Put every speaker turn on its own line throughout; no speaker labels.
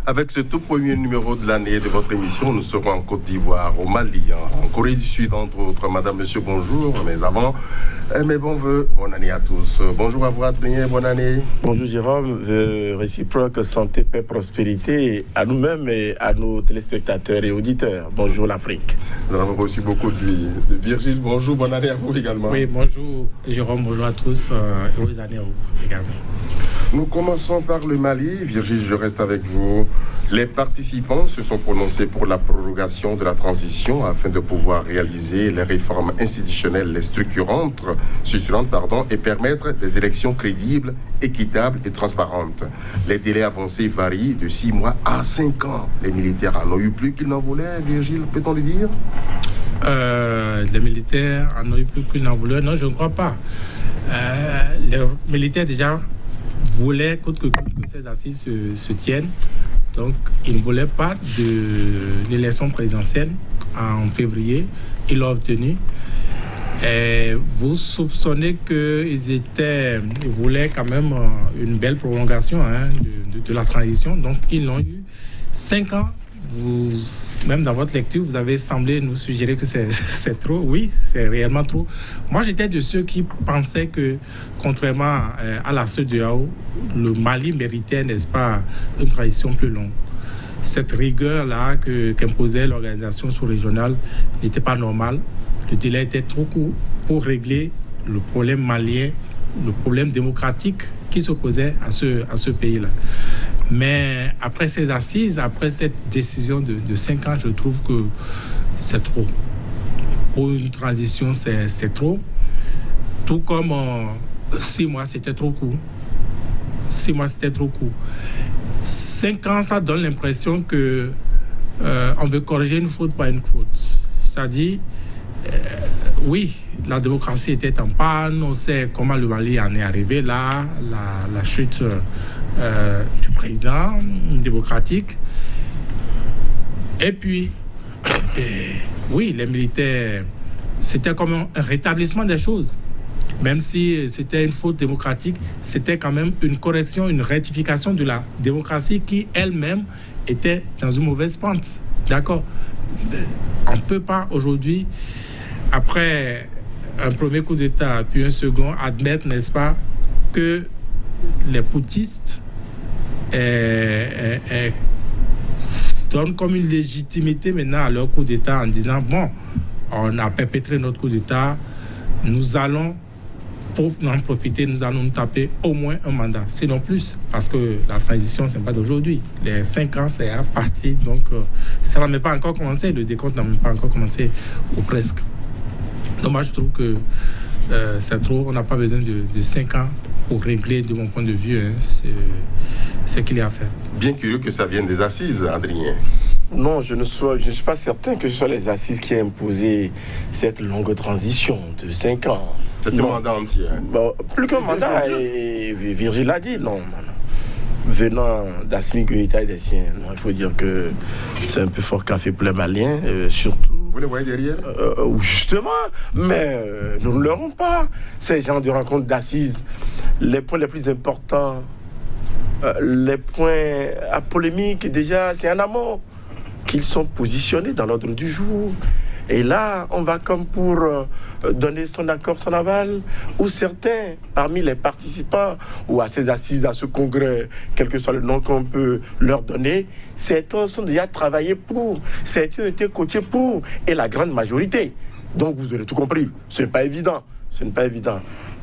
Avec ce tout premier numéro de l'année de votre émission, nous serons en Côte d'Ivoire, au Mali, en Corée du Sud, entre autres. Madame, monsieur, bonjour. Mais avant, mes bons voeux, bonne année à tous. Bonjour à vous, Adrien, bonne année.
Bonjour Jérôme, réciproque santé, paix, prospérité à nous-mêmes et à nos téléspectateurs et auditeurs. Bonjour l'Afrique.
Nous avons reçu beaucoup de Virgile, bonjour, bonne année à vous également.
Oui, bonjour Jérôme, bonjour à tous, heureuse année à vous également.
Nous commençons par le Mali. Virgile, je reste avec vous. Les participants se sont prononcés pour la prorogation de la transition afin de pouvoir réaliser les réformes institutionnelles structurantes, et permettre des élections crédibles, équitables et transparentes. Les délais avancés varient de 6 mois à 5 ans. Les militaires en ont eu plus qu'ils n'en voulaient, Virgile, peut-on le dire?
Les militaires en ont eu plus qu'ils n'en voulaient. Non, je ne crois pas. Les militaires déjà voulaient coûte que ces assises se tiennent. Donc, ils ne voulaient pas de l'élection présidentielle en février. Ils l'ont obtenu. Et vous soupçonnez qu'ils voulaient quand même une belle prolongation de la transition. Donc, ils l'ont eu 5 ans. Même dans votre lecture, vous avez semblé nous suggérer que c'est trop. Oui, c'est réellement trop. Moi, j'étais de ceux qui pensaient que, contrairement à la CEDEAO, le Mali méritait, n'est-ce pas, une transition plus longue. Cette rigueur-là qu'imposait l'organisation sous-régionale n'était pas normale. Le délai était trop court pour régler le problème malien, le problème démocratique qui s'opposait à ce pays-là. Mais après ces assises, après cette décision de 5 ans, je trouve que c'est trop. Pour une transition, c'est trop. Tout comme 6 mois, c'était trop court. 6 mois, c'était trop court. 5 ans, ça donne l'impression que on veut corriger une faute par une faute. C'est-à-dire, oui, la démocratie était en panne. On sait comment le Mali en est arrivé là, la chute du président démocratique. Et puis, oui, les militaires, c'était comme un rétablissement des choses. Même si c'était une faute démocratique, c'était quand même une correction, une rectification de la démocratie qui elle-même était dans une mauvaise pente. D'accord? On ne peut pas aujourd'hui, après un premier coup d'État puis un second, admettre, n'est-ce pas, que les putschistes donnent comme une légitimité maintenant à leur coup d'État en disant, bon, on a perpétré notre coup d'État, nous allons en profiter, nous allons nous taper au moins un mandat, sinon plus, parce que la transition, ce n'est pas d'aujourd'hui. Les 5 ans, c'est à partir, donc ça n'a même pas encore commencé, le décompte n'a même pas encore commencé, ou presque. Donc moi, je trouve que c'est trop, on n'a pas besoin de 5 ans pour régler, de mon point de vue, ce qu'il y a à faire.
Bien curieux que ça vienne des assises, Adrien.
Non, je ne suis pas certain que ce soit les assises qui aient imposé cette longue transition de 5 ans.
C'est un mandat entier.
Bon, plus qu'un mandat, et Virgile l'a dit, non. Venant d'Assimi Goïta et des siens, il faut dire que c'est un peu fort café pour les Maliens, surtout.
Vous les voyez derrière?
Justement, mais nous ne l'aurons pas. Ces gens de rencontre d'assises, les points les plus importants, les points à polémique, déjà, c'est en amont qu'ils sont positionnés dans l'ordre du jour. Et là, on va comme pour donner son accord, son aval, ou certains, parmi les participants, ou à ces assises, à ce congrès, quel que soit le nom qu'on peut leur donner, certains sont déjà travaillés pour, certains ont été coachés pour, et la grande majorité. Donc vous aurez tout compris, ce n'est pas évident.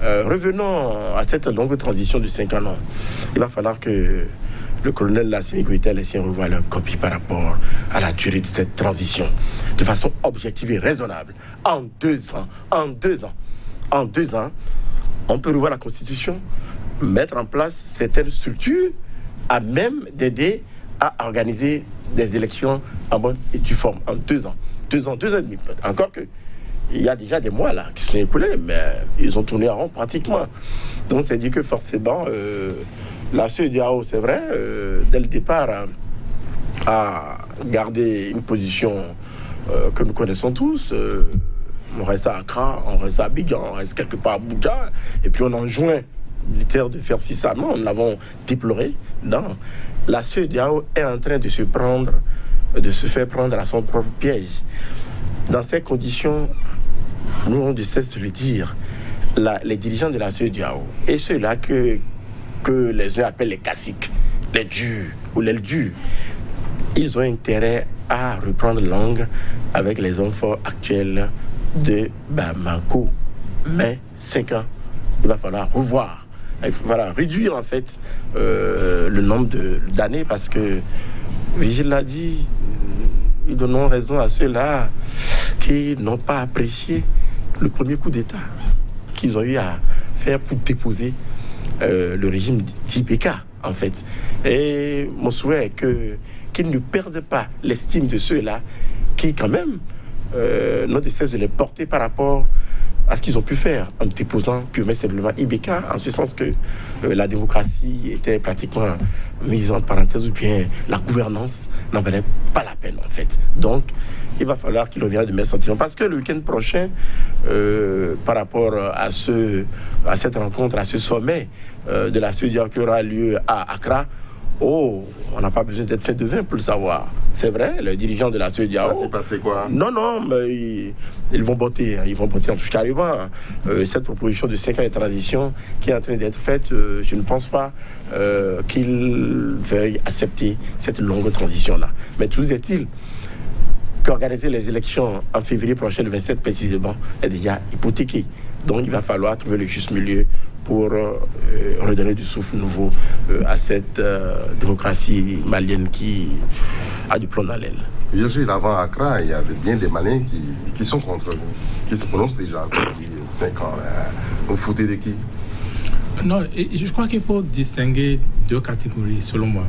Revenons à cette longue transition de 5 ans. Il va falloir que le colonel Assimi Goïta et les siens revoient leur copie par rapport à la durée de cette transition, de façon objective et raisonnable. En 2 ans, on peut revoir la Constitution, mettre en place certaines structures à même d'aider à organiser des élections en bonne et due forme. En 2 ans. 2 ans et demi. Encore que il y a déjà des mois là qui se sont écoulés, mais ils ont tourné en rond pratiquement. Donc c'est dit que forcément, la CEDEAO, c'est vrai, dès le départ, a gardé une position que nous connaissons tous. On reste à Accra, on reste à Abidjan, on reste quelque part à Abuja, et puis on enjoint militaire de faire si ça. Non, nous l'avons déploré. Non, la CEDEAO est en train de se faire prendre à son propre piège. Dans ces conditions, nous on ne cesse de le dire, les dirigeants de la CEDEAO et ceux-là que les uns appellent les caciques, les durs ou les durs, ils ont intérêt à reprendre langue avec les hommes forts actuels de Bamako. Mais 5 ans, il va falloir revoir. Il va falloir réduire en fait le nombre d'années parce que Vigile l'a dit, ils donnent raison à ceux-là qui n'ont pas apprécié le premier coup d'État qu'ils ont eu à faire pour déposer le régime d'IBK en fait. Et mon souhait est qu'ils ne perdent pas l'estime de ceux-là qui quand même n'ont de cesse de les porter par rapport à ce qu'ils ont pu faire en déposant purement simplement IBK, en ce sens que la démocratie était pratiquement mise en parenthèse ou bien la gouvernance n'en valait pas la peine en fait. Donc il va falloir qu'il revienne de mes sentiments parce que le week-end prochain, par rapport à cette rencontre, à ce sommet de la CEDEAO qui aura lieu à Accra, on n'a pas besoin d'être fait de vin pour le savoir. C'est vrai, les dirigeants de la CEDEAO...
Ça s'est passé quoi?
Non, mais ils vont voter. Ils vont voter en tout carrément. Cette proposition de 5 ans de transition qui est en train d'être faite, je ne pense pas qu'ils veuillent accepter cette longue transition-là. Mais toujours est-il qu'organiser les élections en février prochain, le 27 précisément, est déjà hypothéqué. Donc il va falloir trouver le juste milieu pour redonner du souffle nouveau à cette démocratie malienne qui a du plomb dans l'aile.
Virgile, avant Accra, il y a bien des Maliens qui sont contre vous, qui se prononcent déjà depuis 5 ans. Vous foutez de qui?
Non, je crois qu'il faut distinguer 2 catégories, selon moi.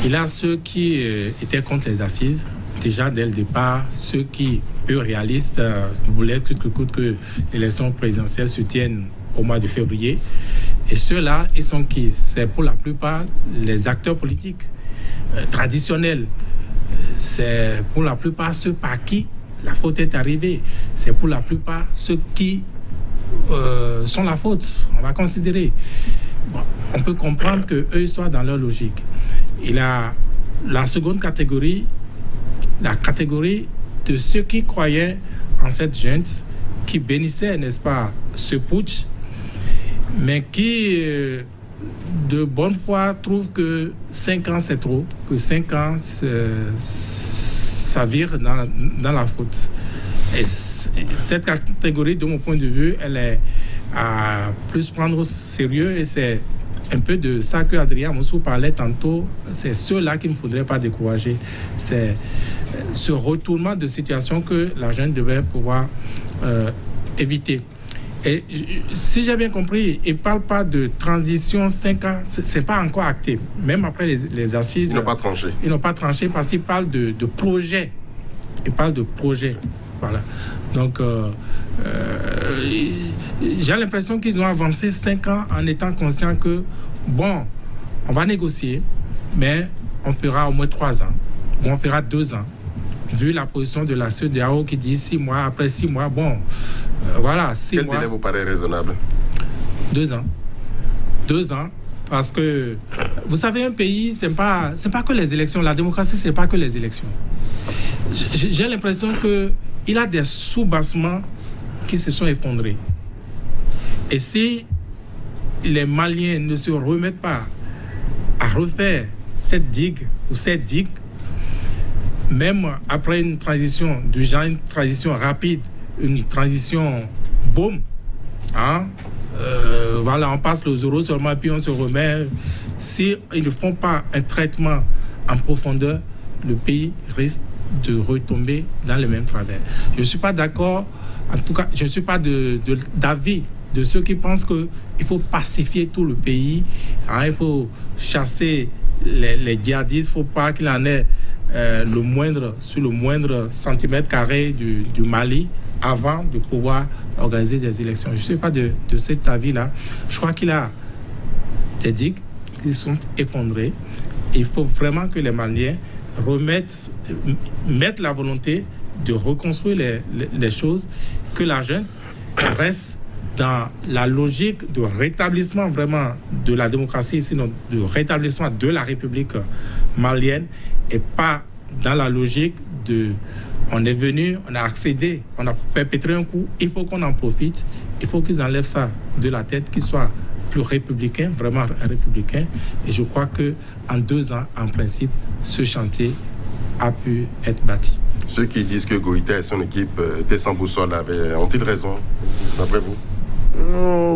Il y a ceux qui étaient contre les assises, déjà dès le départ, ceux qui, peu réalistes, voulaient que l'élection présidentielle se tienne au mois de février. Et ceux-là, ils sont qui? C'est pour la plupart les acteurs politiques traditionnels. C'est pour la plupart ceux par qui la faute est arrivée. C'est pour la plupart ceux qui sont la faute. On va considérer. Bon, on peut comprendre qu'eux soient dans leur logique. Il y a la seconde catégorie, la catégorie de ceux qui croyaient en cette junte, qui bénissaient, n'est-ce pas, ce putsch, mais qui, de bonne foi, trouvent que 5 ans c'est trop, que 5 ans ça vire dans la faute. Et cette catégorie, de mon point de vue, elle est à plus prendre au sérieux et c'est un peu de ça que Adrien Moussou parlait tantôt. C'est ceux-là qu'il ne faudrait pas décourager. C'est ce retournement de situation que la jeune devait pouvoir éviter. Et si j'ai bien compris, il ne parle pas de transition 5 ans, ce n'est pas encore acté. Même après les assises...
Ils n'ont pas tranché.
Ils n'ont pas tranché parce qu'ils parlent de projet. Ils parlent de projet. Voilà. Donc, j'ai l'impression qu'ils ont avancé 5 ans en étant conscients que, bon, on va négocier, mais on fera au moins 3 ans, ou on fera 2 ans. Vu la position de la CEDEAO qui dit 6 mois, après 6 mois, bon, voilà, 6 mois.
Quel délai vous paraît raisonnable? 2
ans. 2 ans, parce que, vous savez, un pays, c'est pas que les élections. La démocratie, ce n'est pas que les élections. J'ai l'impression qu'il a des sous-bassements qui se sont effondrés. Et si les Maliens ne se remettent pas à refaire cette digue ou cette digue, même après une transition du genre, une transition rapide, une transition boom, hein, voilà, on passe le zéro seulement, puis on se remet. Si ils ne font pas un traitement en profondeur, le pays risque de retomber dans les mêmes travers. Je ne suis pas d'accord, en tout cas, je ne suis pas d'avis de ceux qui pensent qu'il faut pacifier tout le pays, hein, il faut chasser les djihadistes, il ne faut pas qu'il en ait sur le moindre centimètre carré du Mali avant de pouvoir organiser des élections. Je ne suis pas de cet avis-là. Je crois qu'il y a des digues qui sont effondrées. Il faut vraiment que les Maliens mettent la volonté de reconstruire les choses, que la jeune reste dans la logique de rétablissement vraiment de la démocratie, sinon de rétablissement de la République malienne, et pas dans la logique de on est venu, on a accédé, on a perpétré un coup, il faut qu'on en profite, il faut qu'ils enlèvent ça de la tête, qu'ils soient plus républicains, vraiment républicains. Et je crois qu'en 2 ans, en principe, ce chantier a pu être bâti.
Ceux qui disent que Goïta et son équipe étaient sans boussole ont-ils raison, d'après vous?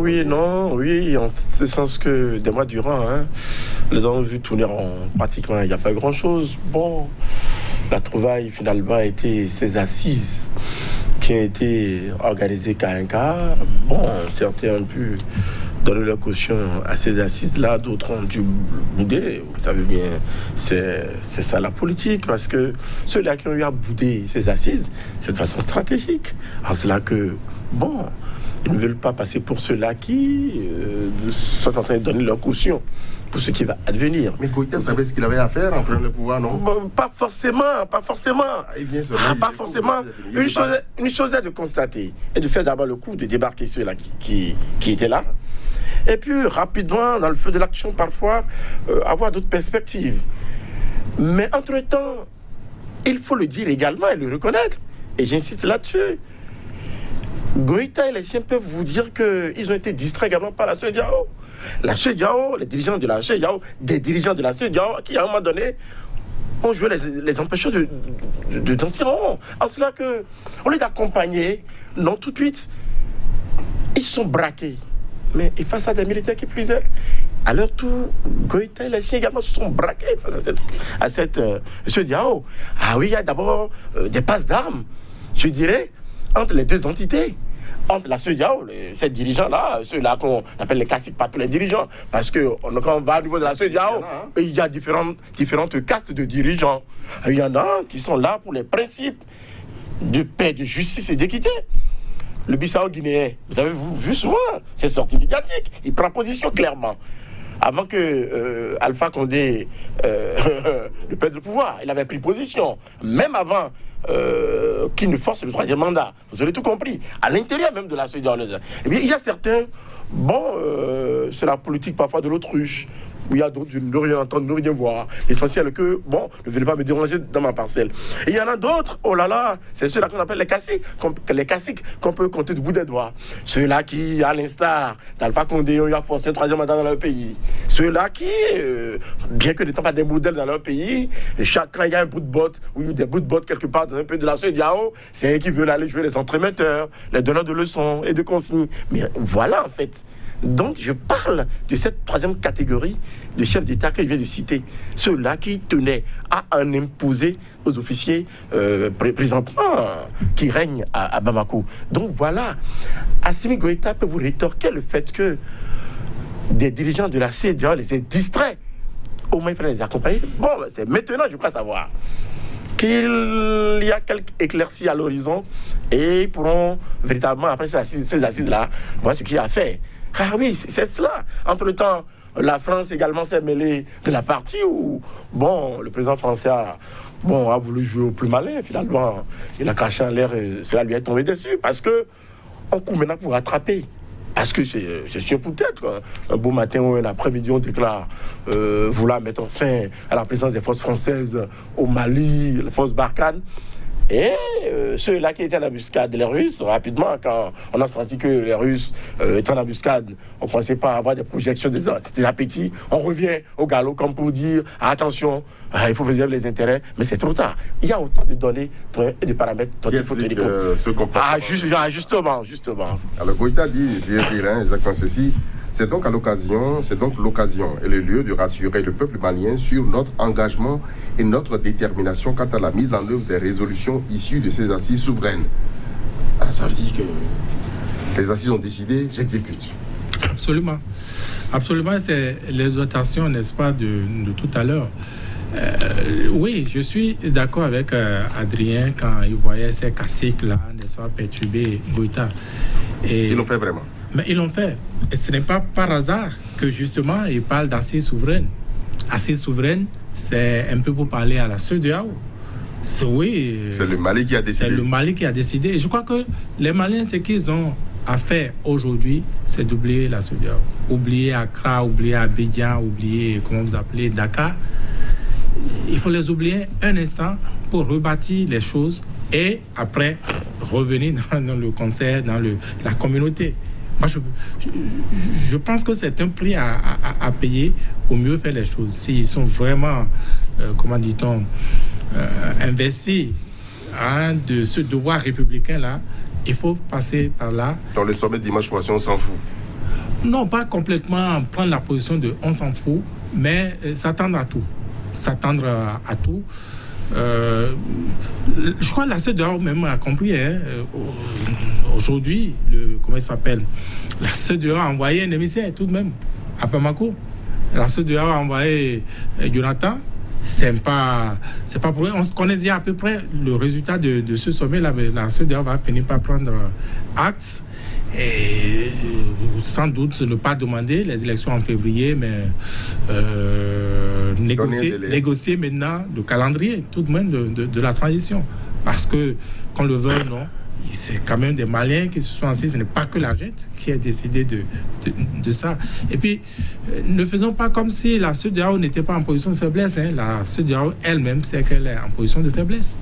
Oui, non, oui, en ce sens que des mois durant, les avons vu tourner en pratiquement, il n'y a pas grand-chose. Bon, la trouvaille finalement a été ces assises qui ont été organisées cas un cas. Bon, certains ont pu donner leur caution à ces assises-là, d'autres ont dû bouder. Vous savez bien, c'est ça la politique, parce que ceux-là qui ont eu à bouder ces assises, c'est de façon stratégique. En cela que, bon, ils ne veulent pas passer pour ceux-là qui sont en train de donner leur caution pour ce qui va advenir.
Mais Goïta savait ce qu'il avait à faire en prenant le pouvoir, non?
Bon, pas forcément. Pas forcément. Une chose est de constater et de faire d'abord le coup de débarquer ceux-là qui étaient là. Et puis rapidement, dans le feu de l'action, parfois, avoir d'autres perspectives. Mais entre-temps, il faut le dire également et le reconnaître. Et j'insiste là-dessus. Goïta et les siens peuvent vous dire qu'ils ont été distraits également par la CEDEAO. La CEDEAO, les dirigeants de la CEDEAO, des dirigeants de la CEDEAO qui, à un moment donné, ont joué les empêcheurs de danser en rond. En cela que, au lieu d'accompagner, non, tout de suite, ils sont braqués. Mais face à des militaires qui puisaient, à leur tour, Goïta et les siens également se sont braqués face à cette CEDEAO. Ah oui, il y a d'abord des passes d'armes, je dirais, entre les deux entités. Entre la CEDEAO, ces dirigeants-là, ceux-là qu'on appelle les caciques, pas tous les dirigeants, parce que quand on va au niveau de la CEDEAO, il y a différentes castes de dirigeants. Il y en a qui sont là pour les principes de paix, de justice et d'équité. Le Bissau-Guinéen, vous avez vu souvent ses sorties médiatiques, il prend position clairement. Avant que Alpha Condé ne perde le pouvoir, il avait pris position. Même avant qu'il ne force le 3e mandat. Vous avez tout compris. À l'intérieur même de la CEDEAO. Eh bien, il y a certains, c'est la politique parfois de l'autruche. Où il y a d'autres, je ne veux rien entendre, ne veux rien voir. L'essentiel est que, ne venez pas me déranger dans ma parcelle. Et il y en a d'autres, oh là là, c'est ceux-là qu'on appelle les caciques qu'on peut compter du bout des doigts. Ceux-là qui, à l'instar d'Alpha Condé, ont eu à forcer un 3e mandat dans leur pays. Ceux-là qui, bien que n'étant pas des modèles dans leur pays, chacun, il y a un bout de botte, ou des bouts de botte quelque part dans un pays de la CEDEAO, c'est eux qui veulent aller jouer les entremetteurs, les donneurs de leçons et de consignes. Mais voilà, en fait. Donc, je parle de cette 3e catégorie de chefs d'État que je viens de citer. Ceux-là qui tenaient à en imposer aux officiers présentement qui règnent à Bamako. Donc, voilà. Assimi Goïta peut vous rétorquer le fait que des dirigeants de la CEDEAO les aient distraits. Au moins, il fallait les accompagner. Bon, c'est maintenant, je crois savoir qu'il y a quelques éclaircies à l'horizon et ils pourront véritablement, après ces assises-là, voir ce qu'il y a à faire. Ah oui, c'est cela. Entre-temps, la France également s'est mêlée de la partie où, le président français a voulu jouer au plus malin, finalement. Il a craché en l'air et cela lui est tombé dessus parce que on court maintenant pour rattraper. Parce que c'est sûr peut-être, un beau matin ou un après-midi, on déclare vouloir mettre fin à la présence des forces françaises au Mali, les forces Barkhane. Et ceux-là qui étaient en embuscade, les Russes, rapidement, quand on a senti que les Russes étaient en embuscade, on ne pensait pas avoir des projections, des appétits, on revient au galop comme pour dire attention, il faut préserver les intérêts, mais c'est trop tard. Il y a autant de données et de paramètres dont il faut tenir compte. Justement.
Alors Goïta dit exactement ceci. C'est donc l'occasion et le lieu de rassurer le peuple malien sur notre engagement et notre détermination quant à la mise en œuvre des résolutions issues de ces assises souveraines. Ça veut dire que les assises ont décidé, j'exécute.
Absolument. Absolument, c'est l'exhortation, n'est-ce pas, de tout à l'heure. Oui, je suis d'accord avec Adrien quand il voyait ces caciques-là, n'est-ce pas, perturber Goïta.
Ils l'ont fait vraiment.
Mais ils l'ont fait. Et ce n'est pas par hasard que justement ils parlent d'assises souveraines. Assises souveraines, c'est un peu pour parler à la CEDEAO.
C'est le Mali qui a décidé.
C'est le Mali qui a décidé. Et je crois que les Maliens, ce qu'ils ont à faire aujourd'hui, c'est d'oublier la CEDEAO. Oublier Accra, oublier Abidjan, oublier, comment vous appelez, Dakar. Il faut les oublier un instant pour rebâtir les choses et après revenir dans le concert, dans la communauté. Moi, je pense que c'est un prix à payer pour mieux faire les choses. S'ils sont vraiment, comment dit-on, investis de ce devoir républicain-là, il faut passer par là.
Dans le sommet de dimanche prochain, on s'en fout.
Non, pas complètement prendre la position de on s'en fout, mais s'attendre à tout. S'attendre à tout. Je crois que la CEDEAO même a compris. Aujourd'hui, comment il s'appelle, la CEDEAO a envoyé un émissaire tout de même à Bamako. La CEDEAO a envoyé Jonathan. C'est pas pour rien. On connaît déjà à peu près le résultat de ce sommet-là. La CEDEAO va finir par prendre acte et sans doute ne pas demander les élections en février, mais négocier maintenant le calendrier tout de même de la transition. Parce que, qu'on le veuille ou non, c'est quand même des Maliens qui se sont assis. Ce n'est pas que la gente qui a décidé de ça. Et puis, ne faisons pas comme si la CEDEAO n'était pas en position de faiblesse. La CEDEAO elle-même sait qu'elle est en position de faiblesse.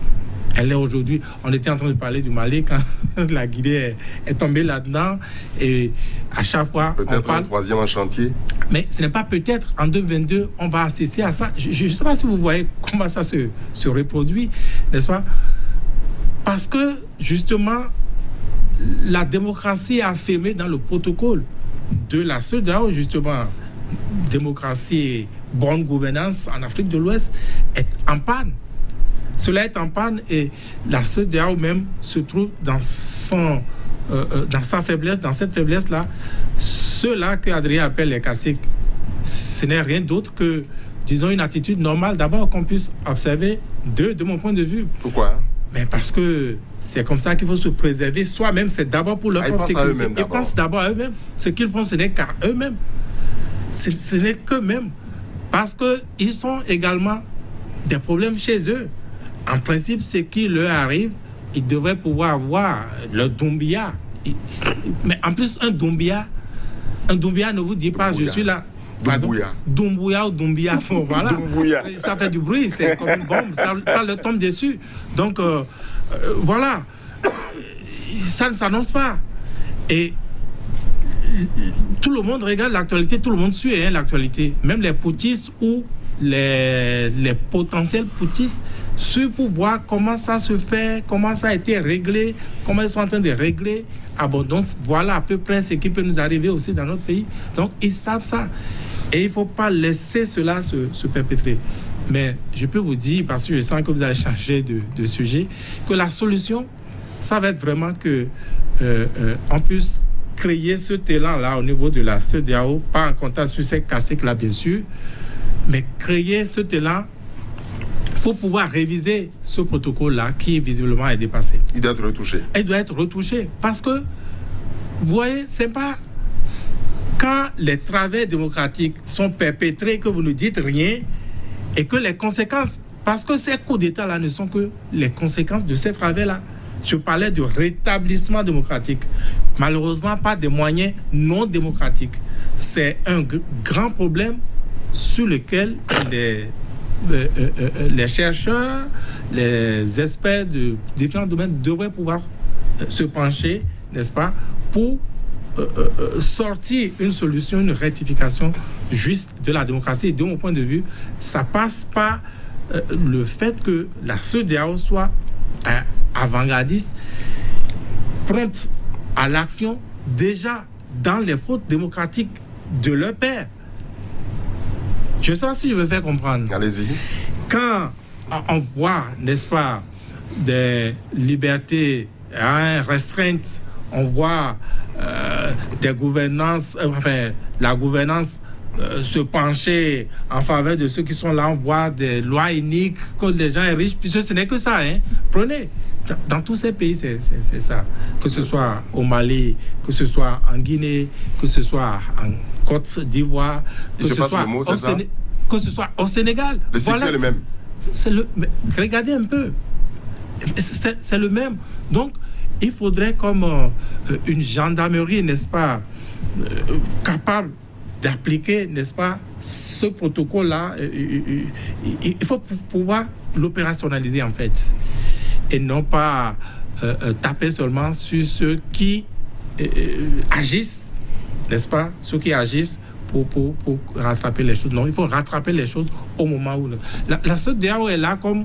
Elle est aujourd'hui... On était en train de parler du Mali quand la Guinée est tombée là-dedans. Et à chaque fois,
peut-être on parle... un troisième en chantier.
Mais ce n'est pas peut-être. En 2022, on va assister à ça. Je ne sais pas si vous voyez comment ça se reproduit, n'est-ce pas? Parce que, justement, la démocratie affirmée dans le protocole de la CEDEAO, justement, démocratie et bonne gouvernance en Afrique de l'Ouest, est en panne. Cela est en panne et la CEDEAO même se trouve dans sa faiblesse, dans cette faiblesse-là. Ceux-là que Adrien appelle les caciques, ce n'est rien d'autre que, disons, une attitude normale. D'abord, qu'on puisse observer de mon point de vue.
Pourquoi?
Mais parce que c'est comme ça qu'il faut se préserver soi-même. C'est d'abord pour leur propre sécurité. Ils pensent d'abord à eux-mêmes. Ce qu'ils font, ce n'est qu'à eux-mêmes. Ce n'est qu'eux-mêmes. Parce qu'ils sont également des problèmes chez eux. En principe, ce qui leur arrive, ils devraient pouvoir avoir leur Doumbia. Mais en plus, un Doumbia ne vous dit pas, je suis là. Doumbouya ou Doumbia. Voilà. Ça fait du bruit, c'est comme une bombe, ça leur tombe dessus. Donc, voilà. Ça ne s'annonce pas. Et tout le monde regarde l'actualité, tout le monde suit l'actualité. Même les putschistes ou les potentiels putschistes suivent pour voir comment ça se fait, comment ça a été réglé, comment ils sont en train de régler. Ah bon, donc voilà à peu près ce qui peut nous arriver aussi dans notre pays. Donc, ils savent ça. Et il ne faut pas laisser cela se perpétrer. Mais je peux vous dire, parce que je sens que vous allez changer de sujet, que la solution, ça va être vraiment que on puisse créer ce élan-là au niveau de la CEDEAO, pas en comptant sur ces caciques-là, bien sûr, mais créer ce élan pour pouvoir réviser ce protocole-là qui, visiblement, est dépassé.
Il doit être retouché.
Il doit être retouché. Parce que, vous voyez, c'est pas... Quand les travers démocratiques sont perpétrés, que vous ne dites rien, et que les conséquences, parce que ces coups d'État-là ne sont que les conséquences de ces travers-là. Je parlais de rétablissement démocratique. Malheureusement, pas des moyens non démocratiques. C'est un grand problème sur lequel les chercheurs, les experts de différents domaines devraient pouvoir se pencher, n'est-ce pas, pour sortir une solution, une rectification juste de la démocratie. Et de mon point de vue, ça passe par le fait que la CEDEAO soit avant-gardiste, prompte à l'action déjà dans les fautes démocratiques de leur père. Je ne sais pas si je me fais comprendre.
Allez-y.
Quand on voit, n'est-ce pas, des libertés restreintes, on voit des gouvernances, la gouvernance se pencher en faveur de ceux qui sont là, on voit des lois iniques, que les gens sont riches, puisque ce n'est que ça. Prenez, dans tous ces pays, c'est ça. Que ce soit au Mali, que ce soit en Guinée, que ce soit en Côte d'Ivoire, que ce soit au Sénégal.
Le cycle est le même.
Regardez un peu. C'est le même. Donc, il faudrait comme une gendarmerie, n'est-ce pas, capable d'appliquer, n'est-ce pas, ce protocole-là. Il faut pouvoir l'opérationnaliser, en fait, et non pas taper seulement sur ceux qui agissent, n'est-ce pas, ceux qui agissent pour rattraper les choses. Non, il faut rattraper les choses au moment où... La CEDEAO est là comme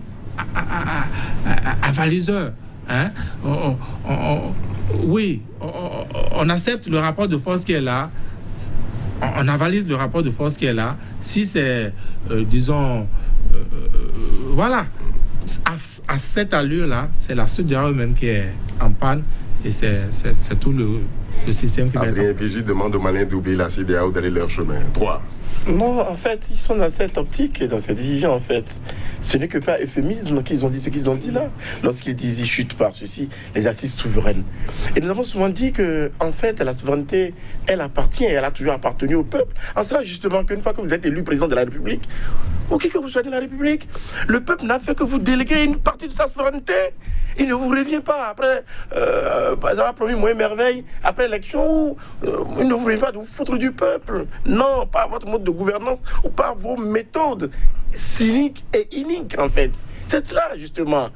avaliseur. Hein? On accepte le rapport de force qui est là, on avalise le rapport de force qui est là. Si c'est, disons, voilà, à cette allure-là, c'est la CEDEAO même qui est en panne et c'est tout le système qui va être en panne.
Adrien Vigie demande aux Maliens d'oublier la CEDEAO, d'aller leur chemin. 3.
Non, en fait, ils sont dans cette optique, dans cette vision, en fait. Ce n'est que par euphémisme qu'ils ont dit ce qu'ils ont dit là. Lorsqu'ils disent ils chutent par ceci, les assises souveraines. Et nous avons souvent dit que, en fait, la souveraineté, elle appartient, elle a toujours appartenu au peuple. En cela, justement, qu'une fois que vous êtes élu président de la République, ou qui que vous soyez de la République, le peuple n'a fait que vous déléguer une partie de sa souveraineté. Il ne vous revient pas après, vous avez promis moins merveille, après l'élection, il ne vous revient pas de vous foutre du peuple. Non, pas votre mode de gouvernance ou par vos méthodes cyniques et iniques, en fait. C'est cela, justement.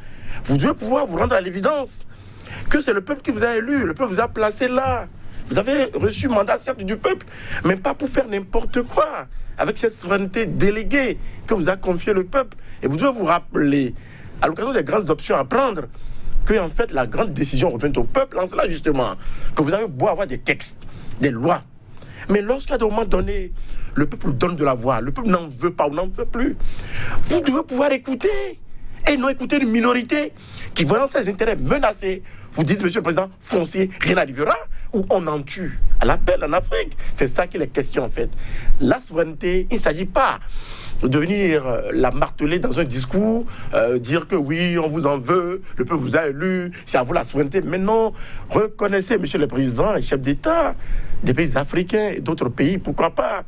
Vous devez pouvoir vous rendre à l'évidence que c'est le peuple qui vous a élu, le peuple vous a placé là. Vous avez reçu mandat, certes, du peuple, mais pas pour faire n'importe quoi. Avec cette souveraineté déléguée que vous a confié le peuple. Et vous devez vous rappeler, à l'occasion des grandes options à prendre, que en fait la grande décision revient au peuple, en cela justement, que vous avez beau avoir des textes, des lois. Mais lorsqu'à un moment donné, le peuple donne de la voix, le peuple n'en veut pas ou n'en veut plus, vous devez pouvoir écouter. Et non écouter une minorité qui, voyant ses intérêts menacés, vous dites, monsieur le président, foncez, rien n'arrivera, ou on en tue. À l'appel en Afrique, c'est ça qu'il est question en fait. La souveraineté, il ne s'agit pas de venir la marteler dans un discours, dire que oui, on vous en veut, le peuple vous a élu, c'est à vous la souveraineté. Mais non, reconnaissez, monsieur le président et chef d'État des pays africains et d'autres pays, pourquoi pas,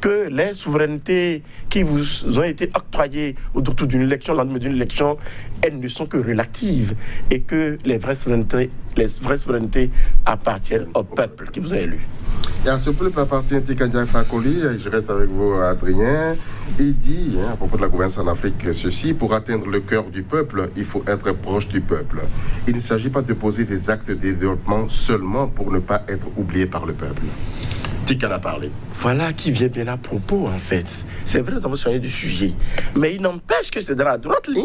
que les souverainetés qui vous ont été octroyées autour d'une élection, lendemain d'une élection, elles ne sont que relatives et que les vraies souverainetés appartiennent au peuple qui vous a élu.
Et à ce peuple appartient Tikanja Fakoli, je reste avec vous Adrien, il dit, à propos de la gouvernance en Afrique, ceci, pour atteindre le cœur du peuple, il faut être proche du peuple. Il ne s'agit pas de poser des actes de développement seulement pour ne pas être oublié par le peuple. Tikan a parlé.
Voilà qui vient bien à propos, en fait. C'est vrai, nous avons changé de sujet. Mais il n'empêche que c'est dans la droite ligne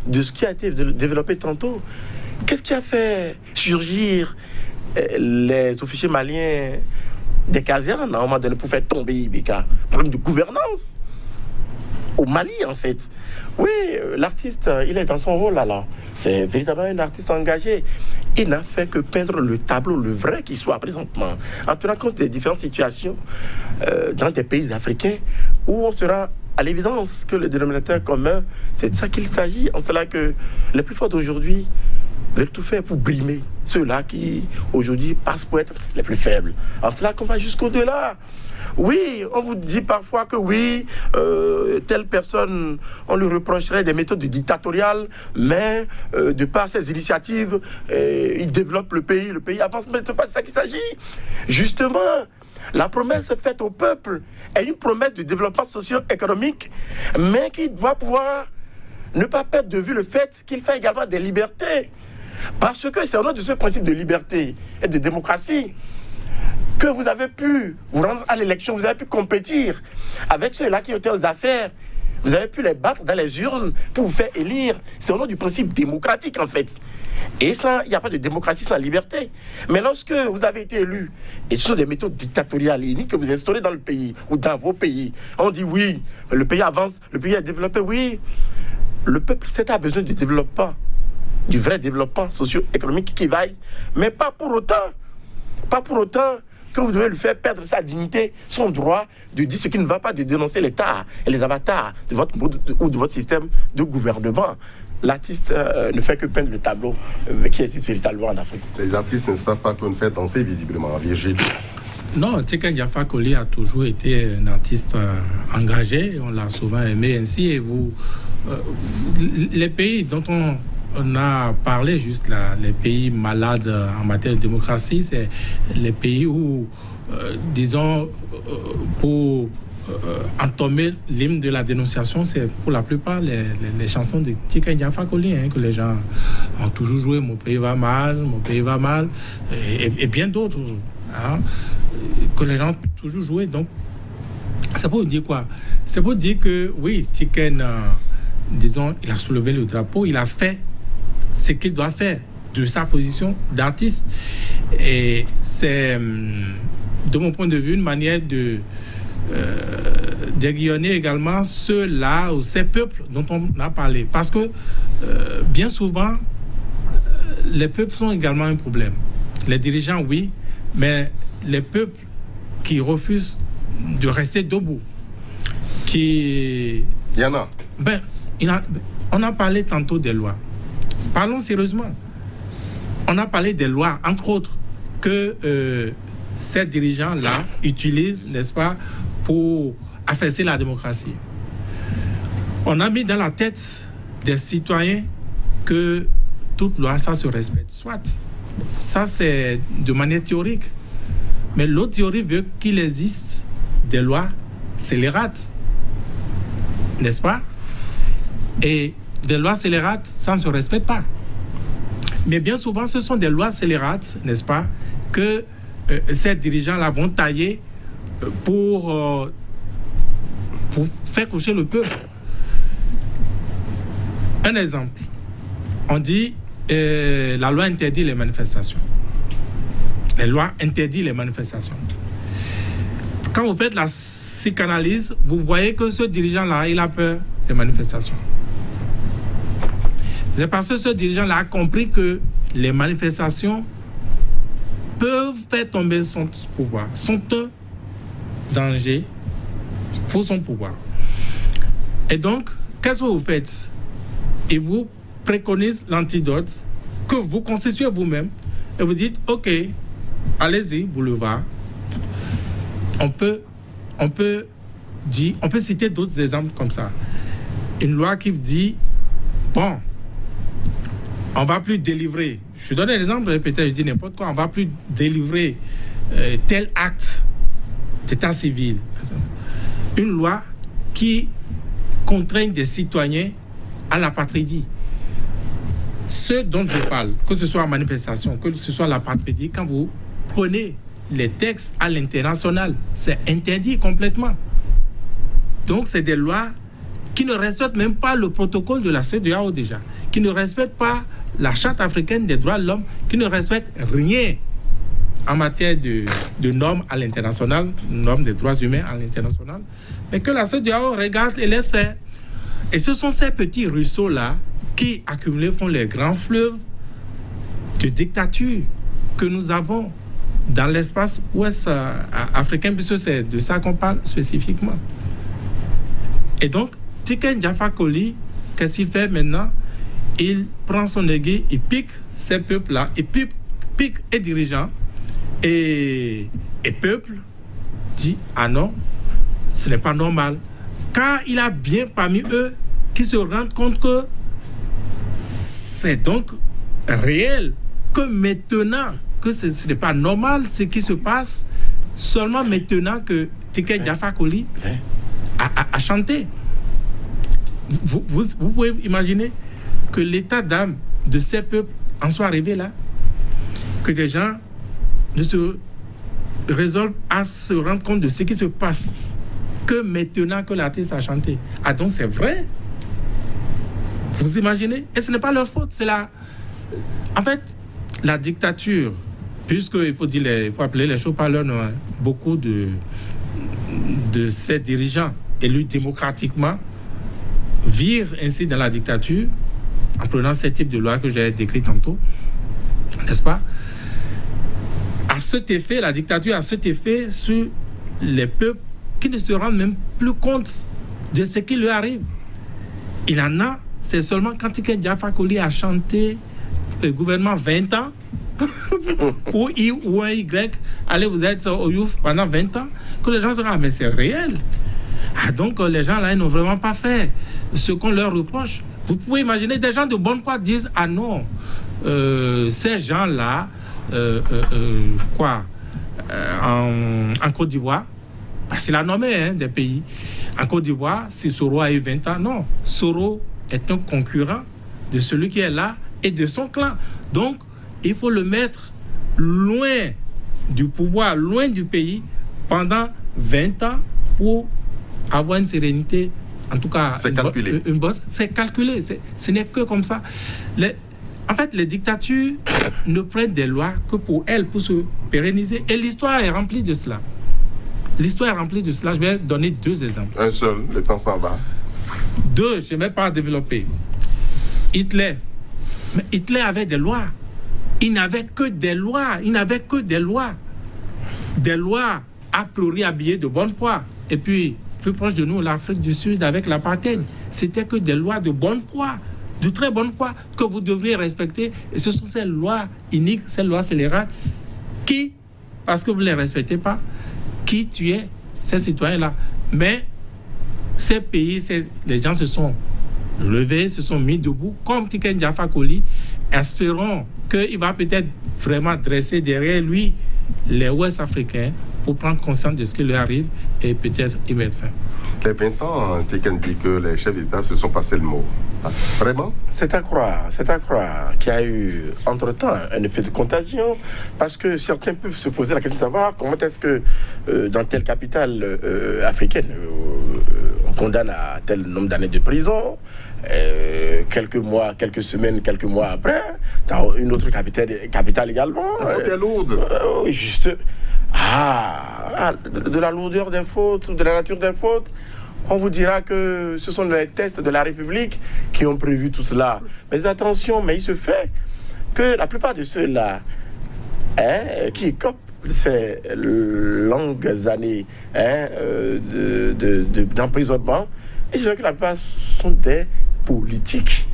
de ce qui a été développé tantôt. Qu'est-ce qui a fait surgir les officiers maliens des casernes à un moment donné pour faire tomber Ibeka? Problème de gouvernance au Mali, en fait. Oui, l'artiste, il est dans son rôle là. C'est véritablement un artiste engagé. Il n'a fait que peindre le tableau, le vrai qui soit présentement, en tenant compte des différentes situations dans des pays africains où on sera à l'évidence que le dénominateur commun, c'est de ça qu'il s'agit. En cela que les plus forts d'aujourd'hui veulent tout faire pour brimer ceux-là qui, aujourd'hui, passent pour être les plus faibles. En cela qu'on va jusqu'au-delà. Oui, on vous dit parfois que oui, telle personne, on lui reprocherait des méthodes dictatoriales, mais de par ses initiatives, il développe le pays avance, mais ce n'est pas de ça qu'il s'agit. Justement, la promesse faite au peuple est une promesse de développement socio-économique, mais qui doit pouvoir ne pas perdre de vue le fait qu'il fait également des libertés. Parce que c'est au nom de ce principe de liberté et de démocratie que vous avez pu vous rendre à l'élection, vous avez pu compétir avec ceux-là qui étaient aux affaires. Vous avez pu les battre dans les urnes pour vous faire élire. C'est au nom du principe démocratique, en fait. Et ça, il n'y a pas de démocratie sans liberté. Mais lorsque vous avez été élu, et ce sont des méthodes dictatoriales et iniques que vous instaurez dans le pays ou dans vos pays, on dit oui, le pays avance, le pays est développé, oui. Le peuple, c'est a besoin de développement, du vrai développement socio-économique qui vaille, mais pas pour autant que vous devez lui faire perdre sa dignité, son droit de dire ce qui ne va pas, de dénoncer l'État et les avatars de votre mode ou de votre système de gouvernement. L'artiste ne fait que peindre le tableau qui existe véritablement en Afrique.
Les artistes ne savent pas qu'on fait danser visiblement, Virgile.
Non, Tikanja Fakoli a toujours été un artiste engagé, on l'a souvent aimé ainsi, et les pays dont on on a parlé juste là, les pays malades en matière de démocratie, c'est les pays où, disons, pour entamer l'hymne de la dénonciation, c'est pour la plupart les chansons de Tiken Jah Fakoly, que les gens ont toujours joué. Mon pays va mal, et bien d'autres, que les gens ont toujours joué. Donc, c'est pour dire quoi? C'est pour dire que, oui, Tiken, disons, il a soulevé le drapeau, il a fait ce qu'il doit faire de sa position d'artiste. Et c'est, de mon point de vue, une manière d'aiguillonner également ceux-là ou ces peuples dont on a parlé. Parce que, bien souvent, les peuples sont également un problème. Les dirigeants, oui, mais les peuples qui refusent de rester debout, qui...
Il y en a.
On a parlé tantôt des lois. Parlons sérieusement. On a parlé des lois, entre autres, que ces dirigeants-là utilisent, n'est-ce pas, pour affaisser la démocratie. On a mis dans la tête des citoyens que toute loi, ça se respecte. Soit, ça c'est de manière théorique. Mais l'autre théorie veut qu'il existe des lois scélérates, n'est-ce pas? Et des lois scélérates, ça ne se respecte pas. Mais bien souvent, ce sont des lois scélérates, n'est-ce pas, que ces dirigeants-là vont tailler pour faire coucher le peuple. Un exemple. On dit la loi interdit les manifestations. Les lois interdisent les manifestations. Quand vous faites la psychanalyse, vous voyez que ce dirigeant-là, il a peur des manifestations. C'est parce que ce dirigeant-là a compris que les manifestations peuvent faire tomber son pouvoir, sont un danger pour son pouvoir. Et donc, qu'est-ce que vous faites? Il vous préconise l'antidote que vous constituez vous-même et vous dites, OK, allez-y, boulevard. On peut citer d'autres exemples comme ça. Une loi qui dit, bon, on ne va plus délivrer. Je donne un exemple, peut-être je dis n'importe quoi, on ne va plus délivrer tel acte d'état civil. Une loi qui contraint des citoyens à la patrie. Ceux dont je parle, que ce soit en manifestation, que ce soit la patrie, quand vous prenez les textes à l'international, c'est interdit complètement. Donc, c'est des lois qui ne respectent même pas le protocole de la CEDEAO déjà, qui ne respectent pas la Charte africaine des droits de l'homme, qui ne respectent rien en matière de normes à l'international, normes des droits humains à l'international, mais que la CEDEAO regarde et laisse faire. Et ce sont ces petits ruisseaux-là qui, accumulés, font les grands fleuves de dictature que nous avons dans l'espace ouest africain, puisque c'est de ça qu'on parle spécifiquement. Et donc, Tiken Jah Fakoly, qu'est-ce qu'il fait maintenant? Il prend son aiguille, il pique ces peuples-là, il pique les dirigeants, et peuple dit, ah non, ce n'est pas normal. Car il a bien parmi eux qui se rendent compte que c'est donc réel, que maintenant, que ce n'est pas normal ce qui se passe, seulement maintenant que Tiken Jah Fakoly a chanté. Vous pouvez imaginer que l'état d'âme de ces peuples en soit arrivé là, que des gens ne se résolvent à se rendre compte de ce qui se passe que maintenant que l'artiste a chanté. Ah donc c'est vrai? Vous imaginez? Et ce n'est pas leur faute, c'est la... En fait, la dictature, puisqu'il faut appeler les choses par leur nom, hein, beaucoup de ces dirigeants élus démocratiquement virent ainsi dans la dictature en prenant ce type de loi que j'ai décrit tantôt, n'est-ce pas? À cet effet, la dictature a cet effet sur les peuples qui ne se rendent même plus compte de ce qui leur arrive. Il en a, c'est seulement quand Tiken Jah Fakoly a chanté le gouvernement 20 ans, pour I ou un Y, allez, vous êtes au Youf pendant 20 ans, que les gens se disent, ah, mais c'est réel. Ah, Donc les gens là, ils n'ont vraiment pas fait ce qu'on leur reproche. Vous pouvez imaginer des gens de bonne foi disent ah non, ces gens là, en Côte d'Ivoire, c'est la nommée des pays. En Côte d'Ivoire, si Soro a eu 20 ans, non, Soro est un concurrent de celui qui est là et de son clan. Donc, il faut le mettre loin du pouvoir, loin du pays, pendant 20 ans pour avoir une sérénité. En tout cas,
c'est calculé.
C'est calculé. Ce n'est que comme ça. En fait, les dictatures ne prennent des lois que pour elles, pour se pérenniser. Et l'histoire est remplie de cela. L'histoire est remplie de cela. Je vais donner 2 exemples.
Un seul, le temps s'en va.
2, je ne vais pas développer. Hitler. Mais Hitler avait des lois. Il n'avait que des lois. Il n'avait que des lois. Des lois a priori habillées de bonne foi. Et puis, plus proche de nous, l'Afrique du Sud avec l'apartheid. C'était que des lois de bonne foi, de très bonne foi, que vous devriez respecter. Et ce sont ces lois iniques, ces lois scélérates, qui, parce que vous ne les respectez pas, qui tuaient ces citoyens-là. Mais ces pays, les gens se sont levés, se sont mis debout, comme Tiken Jaffa Koli, espérons qu'il va peut-être vraiment dresser derrière lui les Ouest-Africains pour prendre conscience de ce qui leur arrive et peut-être y mettre fin.
Les 20 ans, Tiken dit que les chefs d'État se sont passés le mot. Vraiment?
C'est à croire qu'il y a eu entre-temps un effet de contagion, parce que certains peuvent se poser la question de savoir comment est-ce que dans telle capitale africaine, on condamne à tel nombre d'années de prison, quelques mois, quelques semaines, quelques mois après, dans une autre capitale également.
La faute est lourde.
Juste, de la lourdeur des fautes, de la nature des fautes. On vous dira que ce sont les tests de la République qui ont prévu tout cela. Mais attention, mais il se fait que la plupart de ceux-là qui écopent ces longues années d'emprisonnement, il se fait que la plupart sont des politiques.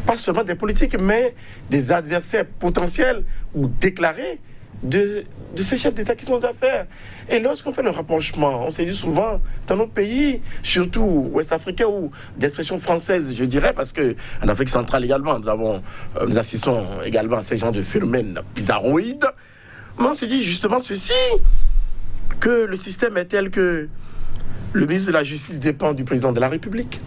Pas seulement des politiques, mais des adversaires potentiels ou déclarés de ces chefs d'État qui sont aux affaires. Et lorsqu'on fait le rapprochement, on s'est dit souvent, dans nos pays, surtout ouest-africains ou d'expression française, je dirais, parce qu'en Afrique centrale également, nous assistons également à ces genres de phénomènes bizarroïdes. Mais on se dit justement ceci, que le système est tel que le ministre de la Justice dépend du président de la République.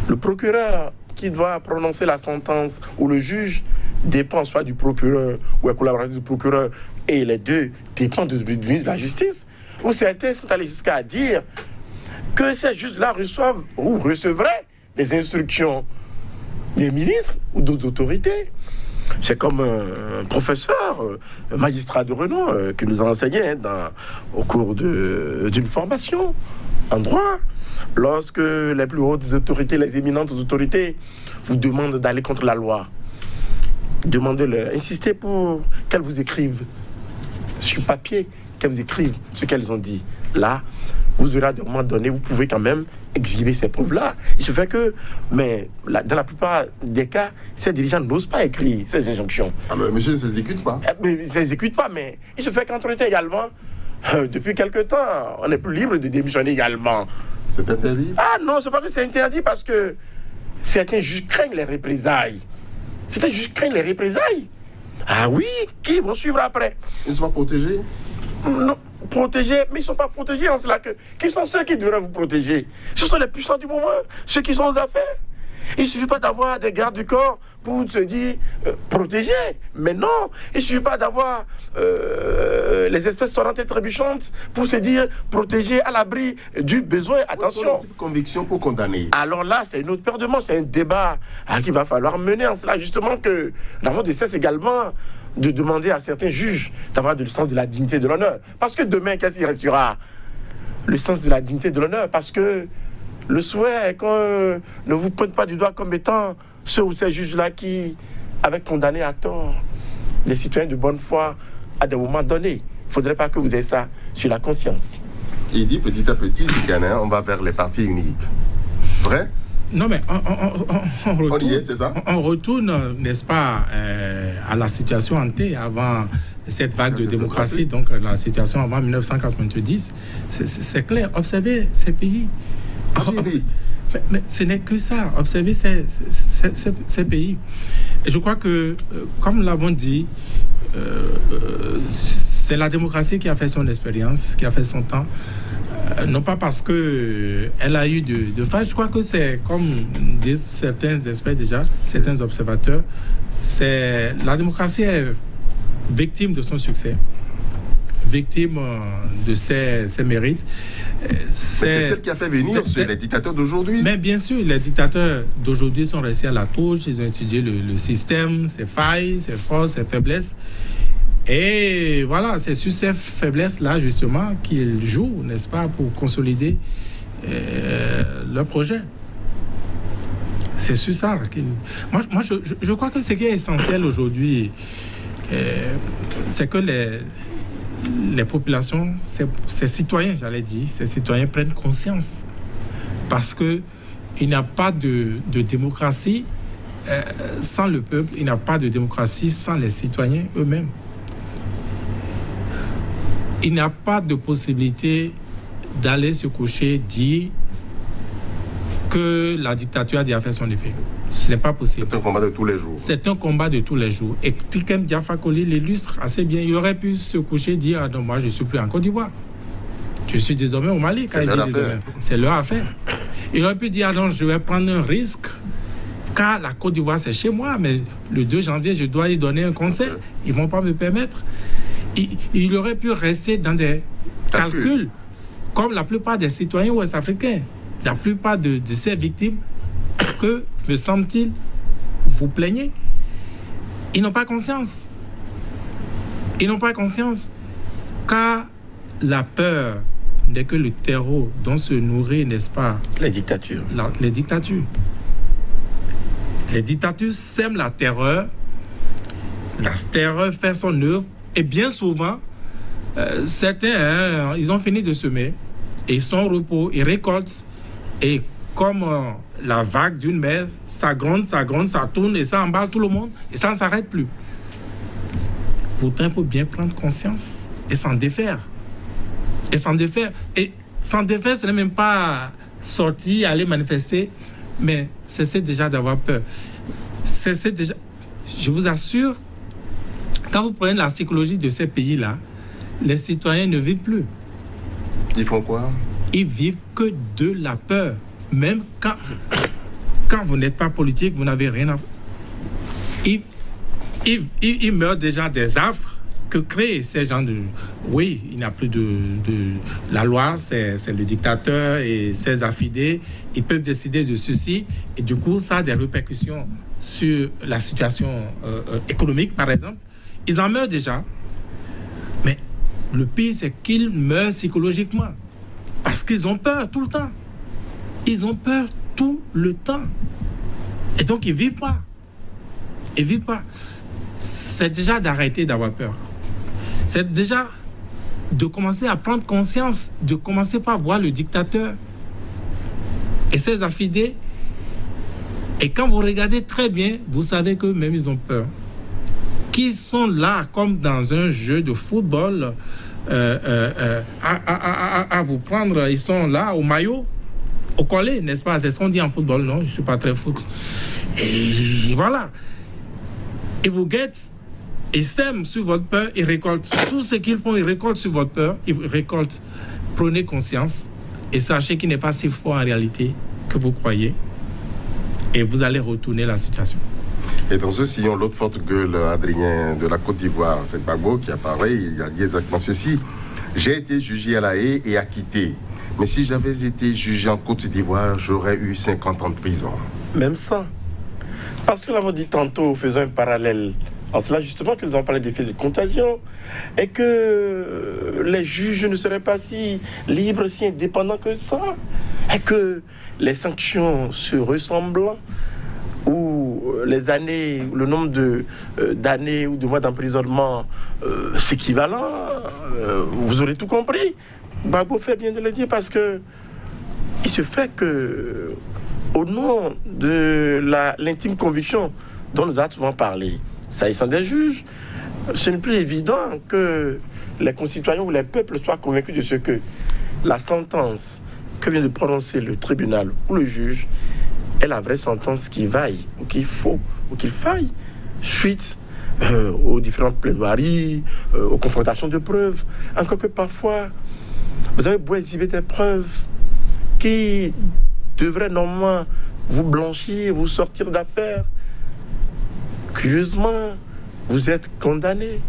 Le procureur qui doit prononcer la sentence, ou le juge, dépend soit du procureur ou un collaborateur du procureur, et les deux dépendent du ministre de la Justice, où certains sont allés jusqu'à dire que ces juges-là reçoivent ou recevraient des instructions des ministres ou d'autres autorités. C'est comme un professeur, un magistrat de renom qui nous a enseigné au cours d'une formation en droit. Lorsque les plus hautes autorités, les éminentes autorités vous demandent d'aller contre la loi, demandez-leur, insistez pour qu'elles vous écrivent sur papier, qu'elles vous écrivent ce qu'elles ont dit. Là, vous aurez à un moment donné, vous pouvez quand même exhiber ces preuves-là. Il se fait que, mais dans la plupart des cas, ces dirigeants n'osent pas écrire ces injonctions.
Ah mais monsieur ne s'exécute pas.
Mais ils ne s'exécutent pas, mais il se fait qu'entre-temps également, depuis quelque temps, on n'est plus libre de démissionner également.
C'est interdit?
Ah non, c'est pas que c'est interdit, parce que certains juges craignent les représailles. Certains juges craignent les représailles. Ah oui, qui vont suivre après?
Ils ne sont pas protégés?
Non, protégés, mais ils ne sont pas protégés en cela que... Qui sont ceux qui devraient vous protéger? Ce sont les puissants du moment, ceux qui sont aux affaires. Il ne suffit pas d'avoir des gardes du corps pour se dire protégés. Mais non, il ne suffit pas d'avoir les espèces sonnantes et trébuchantes pour se dire protégés à l'abri du besoin. Attention.
Quelle conviction pour condamner?
Alors là, c'est une autre paire de manches, c'est un débat qu'il va falloir mener en cela. Justement que nous avons de cesse également de demander à certains juges d'avoir le sens de la dignité de l'honneur. Parce que demain, qu'est-ce qui restera? Le sens de la dignité de l'honneur. Parce que le souhait est qu'on ne vous pointe pas du doigt comme étant ceux ou ces juges-là qui avaient condamné à tort les citoyens de bonne foi à des moments donnés. Il ne faudrait pas que vous ayez ça sur la conscience.
Il dit petit à petit, on va vers les partis uniques. Vrai?
Non, mais on retourne,
on y est, c'est ça?
On retourne, n'est-ce pas, à la situation ante avant cette vague de démocratie, donc la situation avant 1990. C'est clair. Observez ces pays. Mais ce n'est que ça. Observez ces pays. Et je crois que, comme nous l'avons dit, c'est la démocratie qui a fait son expérience, qui a fait son temps. Non pas parce qu'elle a eu de failles. Je crois que c'est, comme disent certains experts déjà, certains observateurs, la démocratie est victime de son succès, victime de ses mérites.
C'est elle qui a fait venir les dictateurs d'aujourd'hui.
Mais bien sûr, les dictateurs d'aujourd'hui sont restés à la touche, ils ont étudié le système, ses failles, ses forces, ses faiblesses. Et voilà, c'est sur ces faiblesses-là, justement, qu'ils jouent, n'est-ce pas, pour consolider leur projet. C'est sur ça qu'ils... Moi, je crois que ce qui est essentiel aujourd'hui, c'est que les populations, ces citoyens, j'allais dire, ces citoyens prennent conscience. Parce qu'il n'y a pas de démocratie sans le peuple, il n'y a pas de démocratie sans les citoyens eux-mêmes. Il n'y a pas de possibilité d'aller se coucher, dire que la dictature a déjà fait son effet. Ce n'est pas possible.
C'est un combat de tous les jours.
C'est un combat de tous les jours. Et Tiken Jah Fakoly l'illustre assez bien. Il aurait pu se coucher et dire « Ah non, moi je ne suis plus en Côte d'Ivoire. Je suis désormais au Mali. » C'est leur affaire. Il aurait pu dire « Ah non, je vais prendre un risque. Car la Côte d'Ivoire, c'est chez moi. Mais le 2 janvier, je dois y donner un concert. Ils ne vont pas me permettre. » Il aurait pu rester dans des calculs, comme la plupart des citoyens ouest-africains. La plupart de ces victimes que, me semble-t-il, vous plaignez. Ils n'ont pas conscience. Ils n'ont pas conscience. Car la peur n'est que le terreau dont se nourrit, n'est-ce pas,
les dictatures.
Les dictatures. Les dictatures sèment la terreur. La terreur fait son œuvre. Et bien souvent, certains, ils ont fini de semer. Et ils sont au repos, ils récoltent. Et comme la vague d'une mer, ça gronde, ça tourne et ça emballe tout le monde. Et ça ne s'arrête plus. Pourtant, il faut bien prendre conscience et s'en défaire. Et s'en défaire, ce n'est même pas sortir, aller manifester, mais cesser déjà d'avoir peur. Cesser déjà... Je vous assure, quand vous prenez la psychologie de ces pays-là, les citoyens ne vivent plus.
Ils font quoi?
Ils vivent que de la peur. Même quand vous n'êtes pas politique, vous n'avez rien à faire. Ils meurent déjà des affres que créent ces gens de... Oui, il n'y a plus de... La loi, c'est le dictateur et ses affidés. Ils peuvent décider de ceci. Et du coup, ça a des répercussions sur la situation économique, par exemple. Ils en meurent déjà. Mais le pire, c'est qu'ils meurent psychologiquement. Parce qu'ils ont peur tout le temps. Ils ont peur tout le temps. Et donc, ils ne vivent pas. Ils ne vivent pas. C'est déjà d'arrêter d'avoir peur. C'est déjà de commencer à prendre conscience, de commencer par voir le dictateur et ses affidés. Et quand vous regardez très bien, vous savez qu'eux-mêmes, ils ont peur. Qu'ils sont là, comme dans un jeu de football, à vous prendre. Ils sont là, au maillot, au collet, n'est-ce pas? C'est ce qu'on dit en football, non? Je ne suis pas très foot. Et voilà. Ils vous guettent, ils sèment sur votre peur, ils récoltent. Tout ce qu'ils font, ils récoltent sur votre peur, ils récoltent. Prenez conscience et sachez qu'il n'est pas si fort en réalité que vous croyez. Et vous allez retourner la situation.
Et dans ce sillon, l'autre forte gueule, Adrien, de la Côte d'Ivoire, c'est Gbagbo qui apparaît, il a dit exactement ceci. J'ai été jugé à La Haye et acquitté. Mais si j'avais été jugé en Côte d'Ivoire, j'aurais eu 50 ans de prison.
Même ça. Parce que nous l'avons dit tantôt, faisons un parallèle. En cela, justement, qu'ils ont parlé d'effets de contagion et que les juges ne seraient pas si libres, si indépendants que ça. Et que les sanctions se ressemblant ou les années, le nombre d'années ou de mois d'emprisonnement s'équivalent, vous aurez tout compris. Gbagbo fait bien de le dire parce que il se fait que, au nom de l'intime conviction dont nous avons souvent parlé, s'agissant des juges, ce n'est plus évident que les concitoyens ou les peuples soient convaincus de ce que la sentence que vient de prononcer le tribunal ou le juge est la vraie sentence qui vaille, ou qu'il faut, ou qu'il faille, suite aux différentes plaidoiries, aux confrontations de preuves. Encore que parfois, vous avez beau exhiber des preuves qui devraient normalement vous blanchir, vous sortir d'affaire. Curieusement, vous êtes condamné.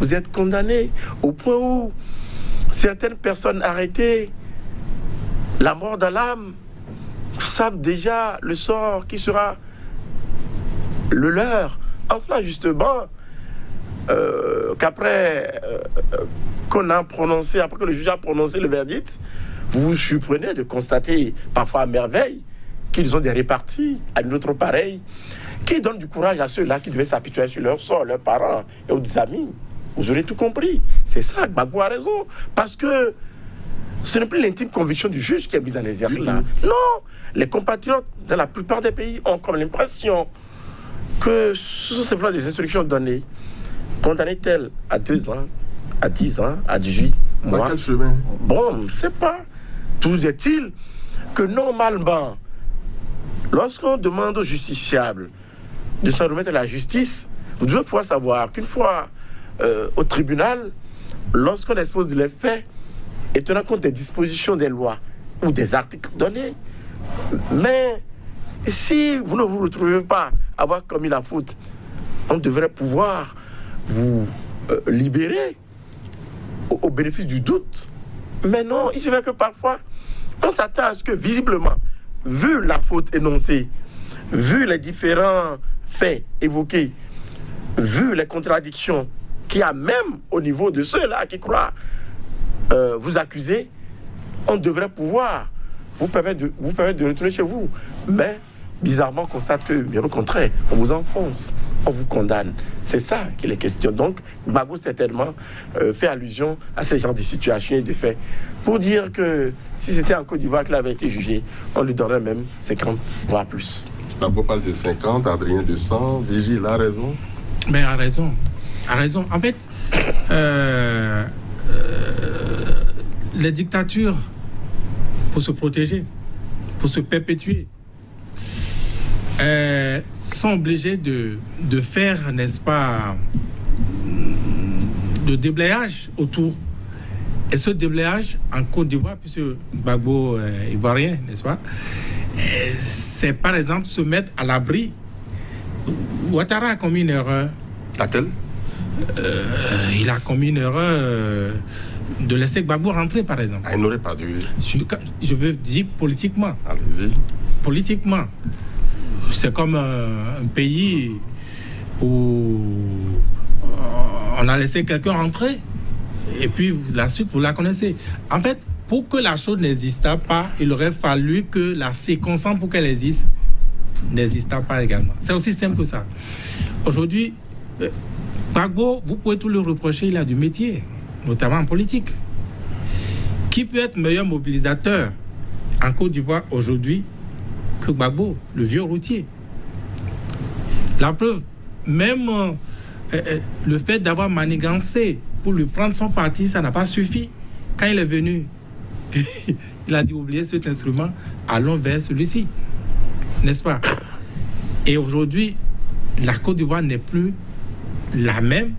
Vous êtes condamné au point où certaines personnes arrêtées, la mort dans l'âme, savent déjà le sort qui sera le leur. En cela, justement, qu'après qu'on a prononcé, après que le juge a prononcé le verdict, vous vous surprenez de constater, parfois à merveille, qu'ils ont des réparties à une autre pareille, qui donnent du courage à ceux-là qui devaient s'apitoyer sur leur sort, leurs parents et aux amis. Vous aurez tout compris. C'est ça, Gbagbo a raison. Parce que ce n'est plus l'intime conviction du juge qui est mise en exergue là. Non, les compatriotes, dans la plupart des pays, ont comme l'impression que ce sont simplement des instructions données. Condamné tel à 2 ans, à 10 ans, à 18 mois.
Dans quel chemin?
Bon, on ne sait pas. Tout est-il que normalement, lorsqu'on demande aux justiciables de s'en remettre à la justice, vous devez pouvoir savoir qu'une fois au tribunal, lorsqu'on expose les faits et tenant compte des dispositions des lois ou des articles donnés, mais si vous ne vous retrouvez pas avoir commis la faute, on devrait pouvoir vous libérer au bénéfice du doute. Mais non, il se fait que parfois, on s'attend à ce que visiblement, vu la faute énoncée, vu les différents faits évoqués, vu les contradictions qu'il y a même au niveau de ceux-là qui croient vous accuser, on devrait pouvoir vous permettre de retourner chez vous. Mais bizarrement, on constate que, bien au contraire, on vous enfonce, on vous condamne. C'est ça qu'il est question. Donc, Gbagbo certainement fait allusion à ce genre de situations et de faits pour dire que si c'était en Côte d'Ivoire qu'il avait été jugé, on lui donnerait même 50, voire plus.
Gbagbo parle de 50, Adrien de 100, Vigile a raison.
Mais a raison. A raison. En fait, les dictatures, pour se protéger, pour se perpétuer, sont obligés de faire, n'est-ce pas, de déblayage autour. Et ce déblayage en Côte d'Ivoire, puisque Gbagbo est ivoirien, n'est-ce pas, c'est par exemple se mettre à l'abri. Ouattara a commis une erreur.
Laquelle?
Il a commis une erreur de laisser Gbagbo rentrer, par exemple.
Il n'aurait pas dû.
Je veux dire politiquement.
Allez-y.
Politiquement. C'est comme un pays où on a laissé quelqu'un rentrer et puis la suite, vous la connaissez. En fait, pour que la chose n'existât pas, il aurait fallu que la circonstance pour qu'elle existe n'existât pas également. C'est aussi simple que ça. Aujourd'hui, Gbagbo, vous pouvez tout le reprocher, il a du métier, notamment en politique. Qui peut être meilleur mobilisateur en Côte d'Ivoire aujourd'hui que Gbagbo, le vieux routier? La preuve, même le fait d'avoir manigancé pour lui prendre son parti, ça n'a pas suffi. Quand il est venu, il a dit oubliez cet instrument, allons vers celui-ci. N'est-ce pas? Et aujourd'hui, la Côte d'Ivoire n'est plus la même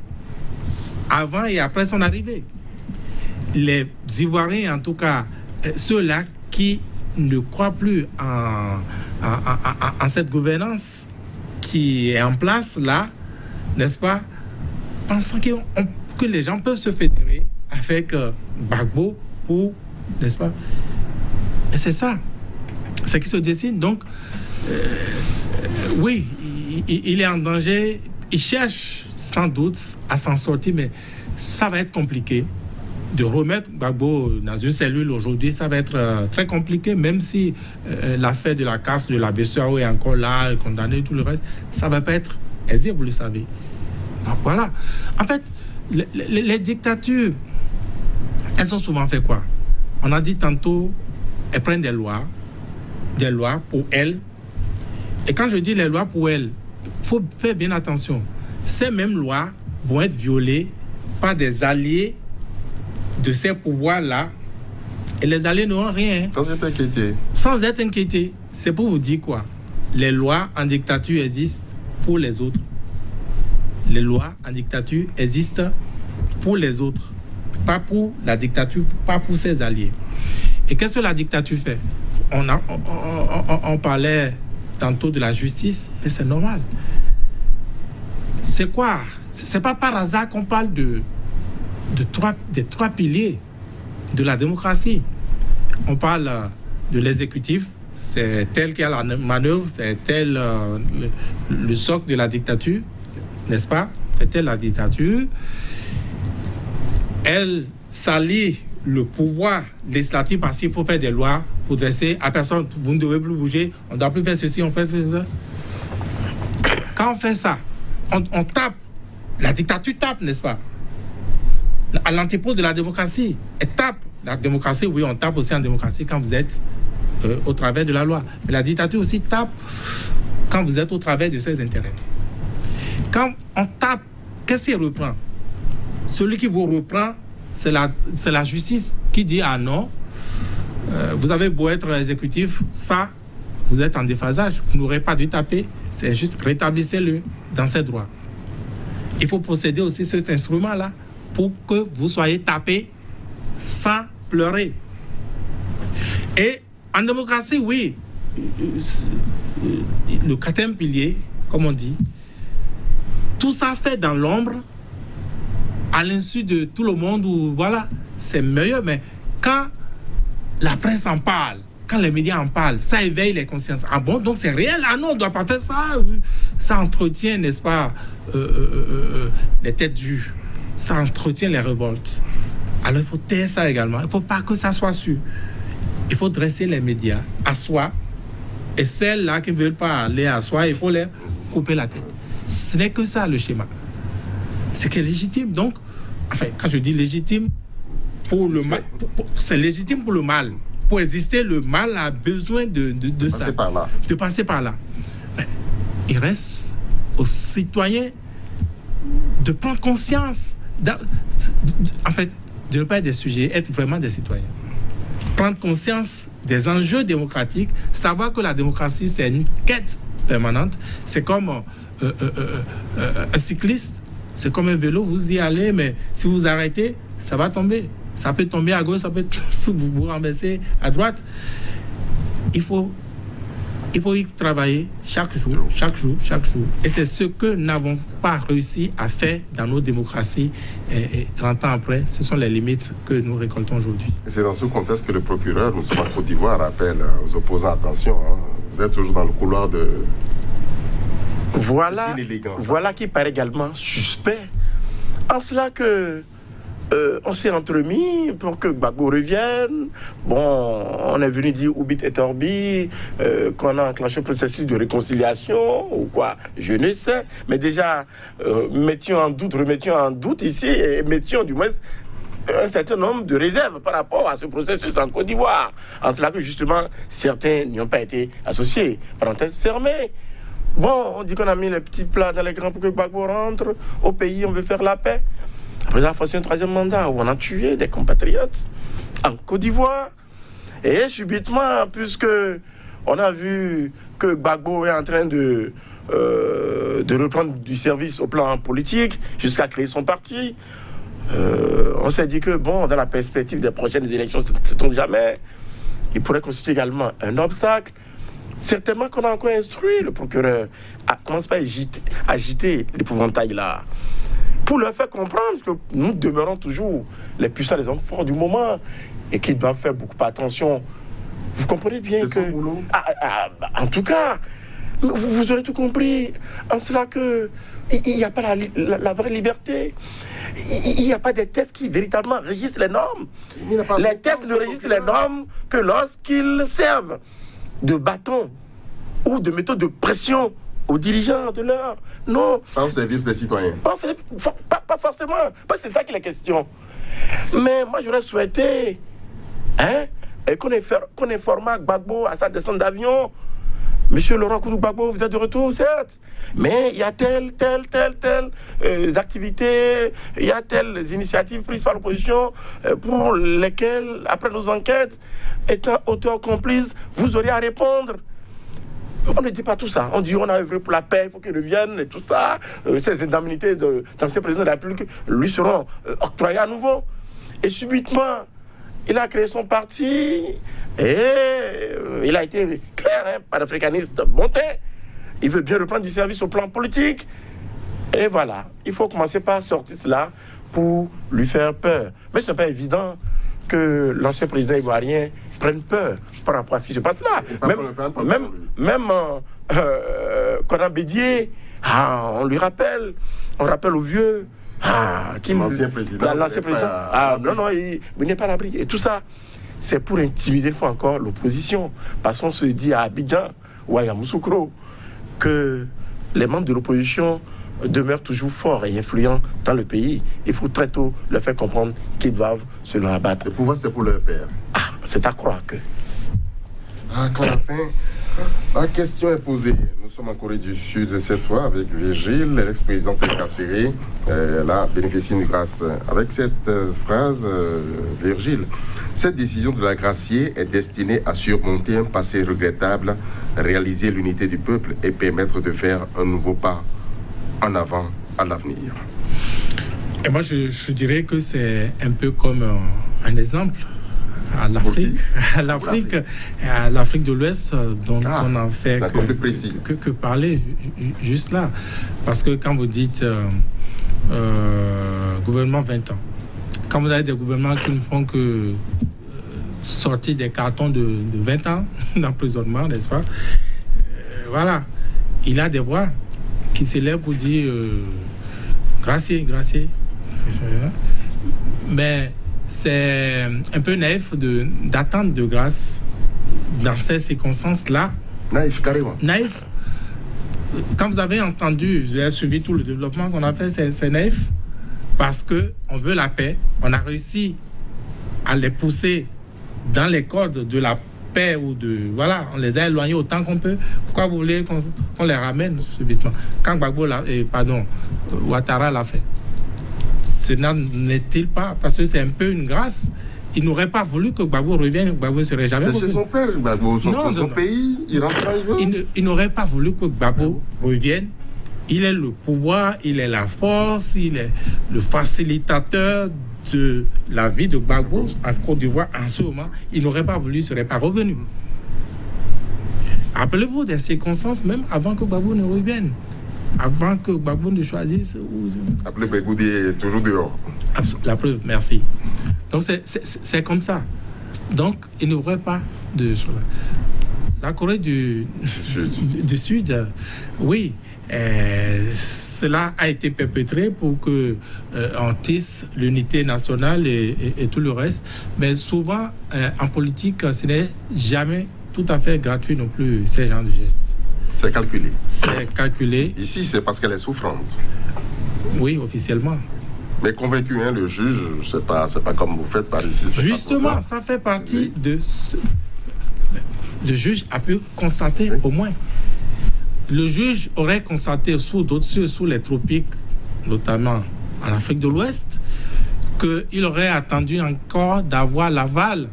avant et après son arrivée. Les Ivoiriens, en tout cas, ceux-là qui ne croient plus en cette gouvernance qui est en place là, n'est-ce pas, pensant que les gens peuvent se fédérer avec Gbagbo pour, n'est-ce pas, et c'est ça, c'est qui se dessine. Donc, oui, il est en danger, il cherche sans doute à s'en sortir, mais ça va être compliqué. De remettre Gbagbo dans une cellule aujourd'hui, ça va être très compliqué, même si l'affaire de la casse de la BCEAO est encore là, condamné, tout le reste, ça ne va pas être aisé, vous le savez. Donc, voilà. En fait, les dictatures, elles ont souvent fait quoi? On a dit tantôt, elles prennent des lois pour elles. Et quand je dis les lois pour elles, il faut faire bien attention. Ces mêmes lois vont être violées par des alliés de ces pouvoirs-là Et les alliés n'auront rien.
Sans être inquiétés.
Sans être inquiétés. C'est pour vous dire quoi? Les lois en dictature existent pour les autres. Les lois en dictature existent pour les autres. Pas pour la dictature, pas pour ses alliés. Et qu'est-ce que la dictature fait? On parlait tantôt de la justice, mais c'est normal. C'est quoi? C'est pas par hasard qu'on parle des trois piliers de la démocratie. On parle de l'exécutif, c'est tel qu'il y a la manœuvre, c'est tel le socle de la dictature, n'est-ce pas? C'est tel la dictature. Elle s'allie le pouvoir législatif parce qu'il faut faire des lois pour dresser à personne. Vous ne devez plus bouger, on ne doit plus faire ceci, on fait ça. Quand on fait ça, on tape. La dictature tape, n'est-ce pas? À l'antipode de la démocratie. Elle tape. La démocratie, oui, on tape aussi en démocratie quand vous êtes au travers de la loi. Mais la dictature aussi tape quand vous êtes au travers de ses intérêts. Quand on tape, qu'est-ce qui reprend? Celui qui vous reprend, c'est la justice qui dit « Ah non, vous avez beau être exécutif, ça, vous êtes en déphasage, vous n'aurez pas dû taper, c'est juste rétablissez-le dans ses droits. » Il faut posséder aussi cet instrument-là pour que vous soyez tapé sans pleurer. Et en démocratie, oui, le quatrième pilier, comme on dit, tout ça fait dans l'ombre, à l'insu de tout le monde, où voilà, c'est meilleur, mais quand la presse en parle, quand les médias en parlent, ça éveille les consciences. Ah bon, donc c'est réel? Ah non, on ne doit pas faire ça. Ça entretient, n'est-ce pas, les têtes dues. Ça entretient les révoltes. Alors il faut taire ça également. Il ne faut pas que ça soit su. Il faut dresser les médias à soi. Et celles-là qui ne veulent pas aller à soi, il faut les couper la tête. Ce n'est que ça le schéma. C'est que légitime. Donc, enfin, quand je dis légitime, pour le mal, c'est légitime pour le mal. Pour exister, le mal a besoin de ça. De passer par là. Mais il reste aux citoyens de prendre conscience, en fait, de ne pas être des sujets, être vraiment des citoyens. Prendre conscience des enjeux démocratiques, savoir que la démocratie, c'est une quête permanente. C'est comme un cycliste, c'est comme un vélo, vous y allez, mais si vous arrêtez, ça va tomber. Ça peut tomber à gauche, ça peut vous renverser à droite. Il faut y travailler chaque jour. Et c'est ce que nous n'avons pas réussi à faire dans nos démocraties. Et 30 ans après, ce sont les limites que nous récoltons aujourd'hui.
Et c'est dans ce contexte que le procureur, nous sommes en Côte d'Ivoire, rappelle aux opposants, attention, hein, vous êtes toujours dans le couloir de...
Voilà qui paraît également suspect. En cela que... on s'est entremis pour que Gbagbo revienne. Bon, on est venu dire Oubit et Orbi, qu'on a enclenché le processus de réconciliation ou quoi, je ne sais. Mais déjà, remettions en doute ici et mettions du moins un certain nombre de réserves par rapport à ce processus en Côte d'Ivoire. En cela que justement, certains n'y ont pas été associés. Parenthèse fermée. Bon, on dit qu'on a mis les petits plats dans les grands pour que Gbagbo rentre au pays, on veut faire la paix. Après ça, il faut un troisième mandat où on a tué des compatriotes en Côte d'Ivoire. Et subitement, puisque on a vu que Gbagbo est en train de reprendre du service au plan politique jusqu'à créer son parti, on s'est dit que, bon, dans la perspective des prochaines élections, sait-on jamais, il pourrait constituer également un obstacle. Certainement qu'on a encore instruit le procureur à commencer par agiter l'épouvantail là. Pour leur faire comprendre que nous demeurons toujours les puissants, les hommes forts du moment et qu'ils doivent faire beaucoup attention. Vous comprenez bien que...
C'est son boulot.
En tout cas, vous aurez tout compris. En cela que il n'y a pas la vraie liberté. Il n'y a pas des tests qui véritablement régissent les normes. Les tests ne régissent les normes que lorsqu'ils servent de bâton ou de méthode de pression aux dirigeants de l'heure. Non.
Pas au service des citoyens.
Pas forcément. Parce que c'est ça qui est la question. Mais moi, j'aurais souhaité qu'on informe Gbagbo à sa descente d'avion. Monsieur Laurent Gbagbo, vous êtes de retour, certes, mais il y a telle activités, il y a telles initiatives prises par l'opposition pour lesquelles, après nos enquêtes, étant auteur complice, vous aurez à répondre. On ne dit pas tout ça. On dit on a œuvré pour la paix, il faut qu'il revienne et tout ça. Ces indemnités d'ancien président de la République lui seront octroyées à nouveau. Et subitement, il a créé son parti et il a été clair, panafricaniste bon teint. Il veut bien reprendre du service au plan politique. Et voilà, il faut commencer par sortir cela pour lui faire peur. Mais ce n'est pas évident que l'ancien président ivoirien prenne peur par rapport à ce qui se passe là. Même Conan Bédier, on lui rappelle, on rappelle au vieux,
l'ancien président.
Non, il n'est pas à l'abri. Et tout ça, c'est pour intimider une fois encore l'opposition. Parce qu'on se dit à Abidjan ou à Yamoussoukro que les membres de l'opposition demeurent toujours forts et influents dans le pays. Il faut très tôt leur faire comprendre qu'ils doivent se le rabattre.
Le pouvoir, c'est pour leur père.
C'est à croire que...
Quand la fin, la question est posée. Nous sommes en Corée du Sud cette fois avec Virgile, l'ex-présidente incarcérée. Elle a bénéficié d'une grâce. Avec cette phrase, Virgile, cette décision de la gracier est destinée à surmonter un passé regrettable, réaliser l'unité du peuple et permettre de faire un nouveau pas en avant à l'avenir.
Et moi, je dirais que c'est un peu comme un exemple à l'Afrique, à l'Afrique de l'Ouest, dont on en fait que parler juste là. Parce que quand vous dites gouvernement 20 ans, quand vous avez des gouvernements qui ne font que sortir des cartons de 20 ans d'emprisonnement, n'est-ce pas? Voilà, il a des voix qui s'élèvent pour dire gracier. Mais c'est un peu naïf d'attendre de grâce dans ces circonstances-là.
Naïf, carrément.
Naïf. Quand vous avez entendu, vous avez suivi tout le développement qu'on a fait, c'est naïf. Parce qu'on veut la paix. On a réussi à les pousser dans les cordes de la paix ou de... Voilà, on les a éloignés autant qu'on peut. Pourquoi vous voulez qu'on les ramène subitement? Quand Ouattara l'a fait. Ce n'est-il pas, parce que c'est un peu une grâce. Il n'aurait pas voulu que Gbagbo revienne. Gbagbo ne serait jamais...
C'est chez son père, Gbagbo, son pays. Il rentre quand il veut.
Il n'aurait pas voulu que Gbagbo revienne. Il est le pouvoir, il est la force, il est le facilitateur de la vie de Gbagbo en Côte d'Ivoire en ce moment. Il n'aurait pas voulu, il ne serait pas revenu. Rappelez-vous des circonstances même avant que Gbagbo ne revienne. Avant que Gbagbo ne choisisse...
Appelez Bégoudi est toujours dehors.
La preuve, merci. Donc c'est comme ça. Donc il n'y aurait pas de... La Corée du Sud, oui, cela a été perpétré pour que on tisse l'unité nationale et tout le reste. Mais souvent, en politique, ce n'est jamais tout à fait gratuit non plus, ces genres de gestes.
C'est calculé.
C'est calculé.
Ici, c'est parce qu'elle est souffrante.
Oui, officiellement.
Mais convaincu, le juge, c'est pas comme vous faites par ici.
Justement, ça fait partie de ce... Le juge a pu constater, au moins. Le juge aurait constaté sous d'autres cieux, sous les tropiques, notamment en Afrique de l'Ouest, qu'il aurait attendu encore d'avoir l'aval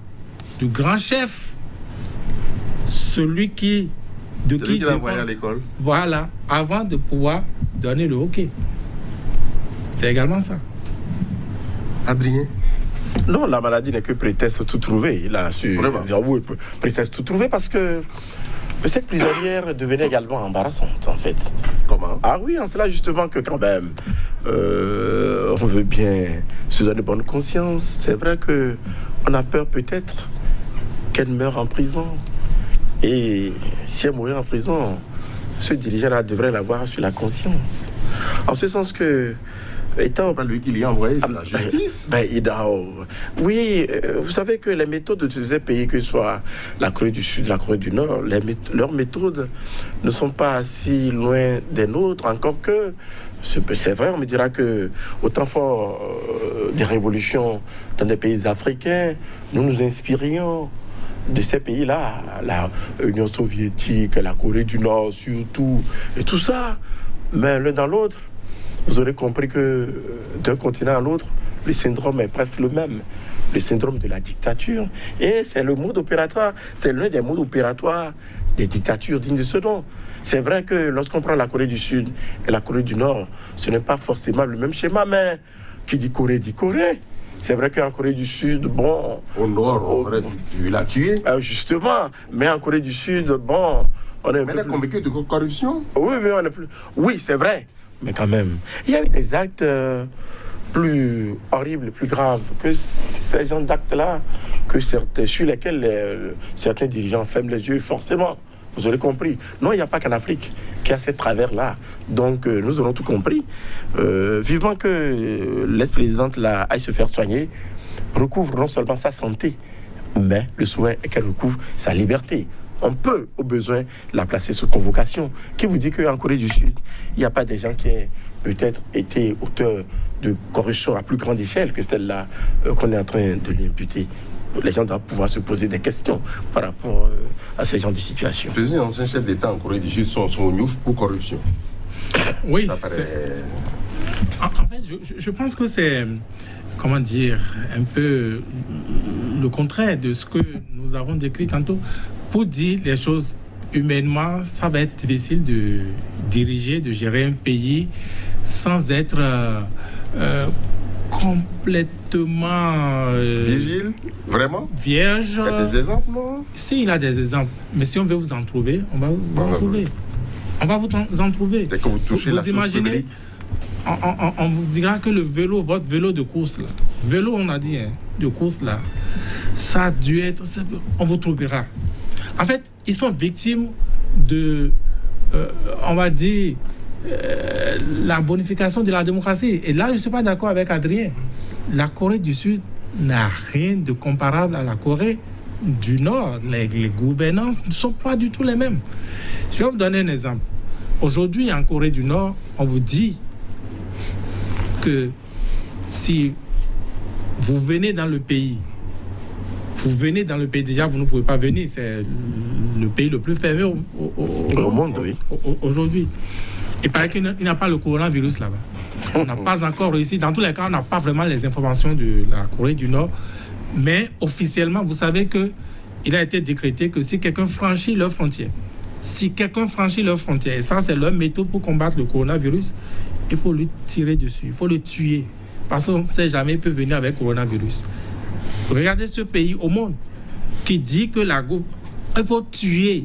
du grand chef, celui qui
l'a envoyé à l'école.
Voilà, avant de pouvoir donner le OK. C'est également ça.
Adrien?
Non, la maladie n'est que prétexte tout trouvé. Il a su dire oui, prétexte tout trouvé parce que cette prisonnière devenait également embarrassante, en fait.
Comment?
Oui, en cela justement que quand même, on veut bien se donner bonne conscience. C'est vrai qu'on a peur peut-être qu'elle meure en prison. Et si elle mourait en prison, ce dirigeant-là devrait l'avoir sur la conscience. En ce sens que, étant...
Pas lui qui l'y a envoyé, c'est la justice.
Oui, vous savez que les méthodes de tous ces pays, que ce soit la Corée du Sud, la Corée du Nord, leurs méthodes ne sont pas si loin des nôtres, encore que, c'est vrai, on me dira que au temps fort des révolutions dans des pays africains, nous nous inspirions de ces pays-là, la Union soviétique, la Corée du Nord surtout, et tout ça. Mais l'un dans l'autre, vous aurez compris que d'un continent à l'autre, le syndrome est presque le même. Le syndrome de la dictature. Et c'est le mode opératoire, c'est l'un des modes opératoires des dictatures dignes de ce nom. C'est vrai que lorsqu'on prend la Corée du Sud et la Corée du Nord, ce n'est pas forcément le même schéma, mais qui dit Corée. C'est vrai qu'en Corée du Sud, bon...
Au nord, on aurait dû la tuer.
Justement, mais en Corée du Sud, bon... On est
mais elle est convaincue de corruption.
Oui, mais on est plus... Oui, c'est vrai, mais quand même. Il y a eu des actes plus horribles, plus graves que ces genres d'actes-là, sur lesquels certains dirigeants ferment les yeux, forcément. Vous aurez compris. Non, il n'y a pas qu'en Afrique qui a ces travers-là. Donc, nous aurons tout compris. Vivement que l'ex-présidente là, aille se faire soigner, recouvre non seulement sa santé, mais le souhait est qu'elle recouvre sa liberté. On peut, au besoin, la placer sous convocation. Qui vous dit qu'en Corée du Sud, il n'y a pas des gens qui aient peut-être été auteurs de corruption à plus grande échelle que celle-là qu'on est en train de lui imputer? Les gens doivent pouvoir se poser des questions par rapport à ces genres de situations.
Plusieurs anciens chefs d'État en Corée du Sud sont au Niouf pour corruption.
Oui,
ça paraît...
en fait, je pense que c'est, comment dire, un peu le contraire de ce que nous avons décrit tantôt. Pour dire les choses humainement, ça va être difficile de diriger, de gérer un pays sans être complètement
vigile, vraiment.
Vierge.
Il y a des exemples, non?
Si, il a des exemples. Mais si on veut vous en trouver, on va vous en trouver. On va vous en trouver.
Dès que vous touchez la chose publique.
On vous dira que le vélo, votre vélo de course là, vélo on a dit, hein, de course là, ça a dû être, on vous trouvera. En fait, ils sont victimes de, on va dire, la bonification de la démocratie. Et là, je ne suis pas d'accord avec Adrien. La Corée du Sud n'a rien de comparable à la Corée du Nord. Les gouvernances ne sont pas du tout les mêmes. Je vais vous donner un exemple. Aujourd'hui, en Corée du Nord, on vous dit que si vous venez dans le pays, déjà, vous ne pouvez pas venir. C'est le pays le plus fermé au
monde, oui.
Aujourd'hui. Il paraît qu'il n'y a pas le coronavirus là-bas. On n'a pas encore réussi. Dans tous les cas, on n'a pas vraiment les informations de la Corée du Nord. Mais officiellement, vous savez qu'il a été décrété que si quelqu'un franchit leurs frontières, et ça, c'est leur méthode pour combattre le coronavirus, il faut lui tirer dessus, il faut le tuer. Parce qu'on ne sait jamais, il peut venir avec le coronavirus. Regardez ce pays au monde qui dit que il faut tuer.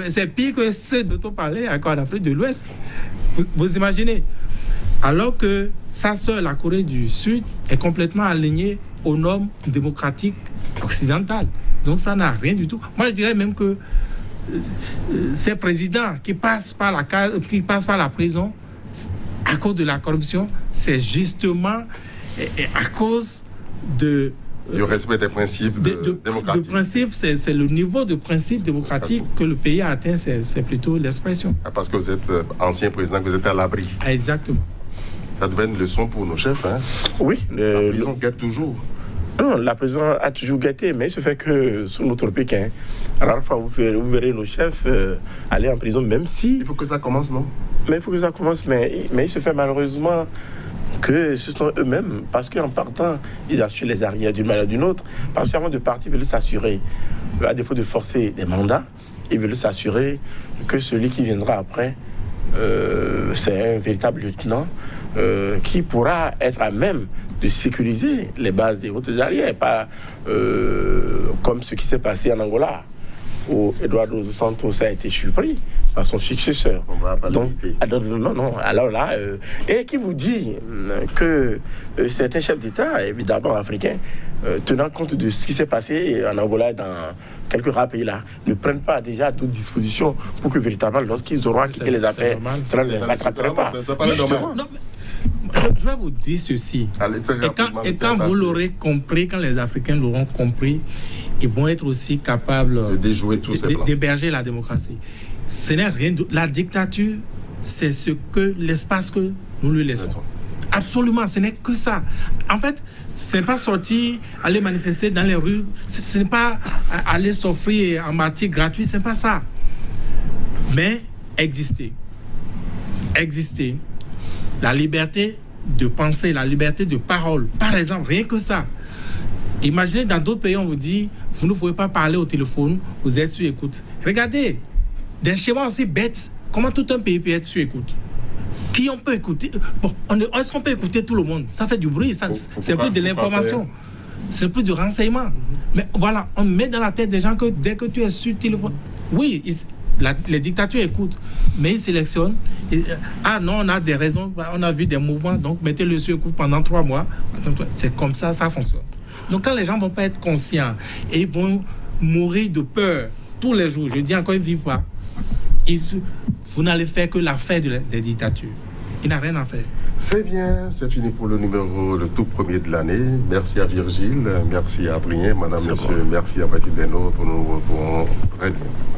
C'est pire que ceux dont on parlait encore en Afrique de l'Ouest. Vous imaginez? Alors que sa sœur, la Corée du Sud, est complètement alignée aux normes démocratiques occidentales. Donc ça n'a rien du tout. Moi, je dirais même que ces présidents qui passent par la prison à cause de la corruption, c'est justement à cause du
respect des principes démocratiques.
Le principe, c'est le niveau de principe démocratique que le pays a atteint, c'est plutôt l'expression.
Parce que vous êtes ancien président, que vous êtes à l'abri.
Exactement.
Ça devait être une leçon pour nos chefs. Hein?
Oui.
La prison guette toujours.
Non, la prison a toujours guetté, mais il se fait que sous notre Pékin, rarement vous verrez nos chefs aller en prison, même si...
Il faut que ça commence, non?
Mais il faut que ça commence, mais il se fait malheureusement que ce sont eux-mêmes, parce qu'en partant, ils assurent les arrières d'une manière ou d'une autre, parce qu'avant de partir, ils veulent s'assurer, à défaut de forcer des mandats, ils veulent s'assurer que celui qui viendra après, c'est un véritable lieutenant qui pourra être à même de sécuriser les bases et autres arrières, pas comme ce qui s'est passé en Angola, où Eduardo dos Santos a été surpris par son successeur.
On va pas
donc, non. Alors là, et qui vous dit que certains chefs d'État, évidemment africains, tenant compte de ce qui s'est passé en Angola et dans quelques rares pays là, ne prennent pas déjà d'autres dispositions pour que véritablement, lorsqu'ils auront à quitter les affaires, cela ne les rattraperait pas.
Je vais vous dire ceci. Et quand vous l'aurez compris, quand les Africains l'auront compris, ils vont être aussi capables d'héberger la démocratie. Ce n'est rien d'autre. La dictature, c'est l'espace que nous lui laissons. Absolument, ce n'est que ça. En fait, ce n'est pas sortir, aller manifester dans les rues, ce n'est pas aller s'offrir en matière gratuite, ce n'est pas ça. Mais exister. Exister. La liberté de penser, la liberté de parole. Par exemple, rien que ça. Imaginez, dans d'autres pays, on vous dit, vous ne pouvez pas parler au téléphone, vous êtes sur écoute. Regardez, d'un schéma aussi bête, comment tout un pays peut être sur écoute? Qui on peut écouter? Bon, est-ce qu'on peut écouter tout le monde? Ça fait du bruit, c'est plus de l'information, c'est plus de renseignement. Mais voilà, on met dans la tête des gens que dès que tu es sur téléphone, oui, les dictatures écoutent, mais ils sélectionnent. Ah non, on a des raisons, on a vu des mouvements, donc mettez-le sur écoute pendant 3 mois. C'est comme ça, ça fonctionne. Donc quand les gens ne vont pas être conscients et ils vont mourir de peur tous les jours, je dis encore, ils ne vivent pas, vous n'allez faire que l'affaire des dictatures. Il n'a rien à faire.
C'est bien, c'est fini pour le numéro, le tout premier de l'année. Merci à Virgile, merci à Brien, madame, monsieur, merci à Baptiste Denot. Nous nous retrouvons très bientôt.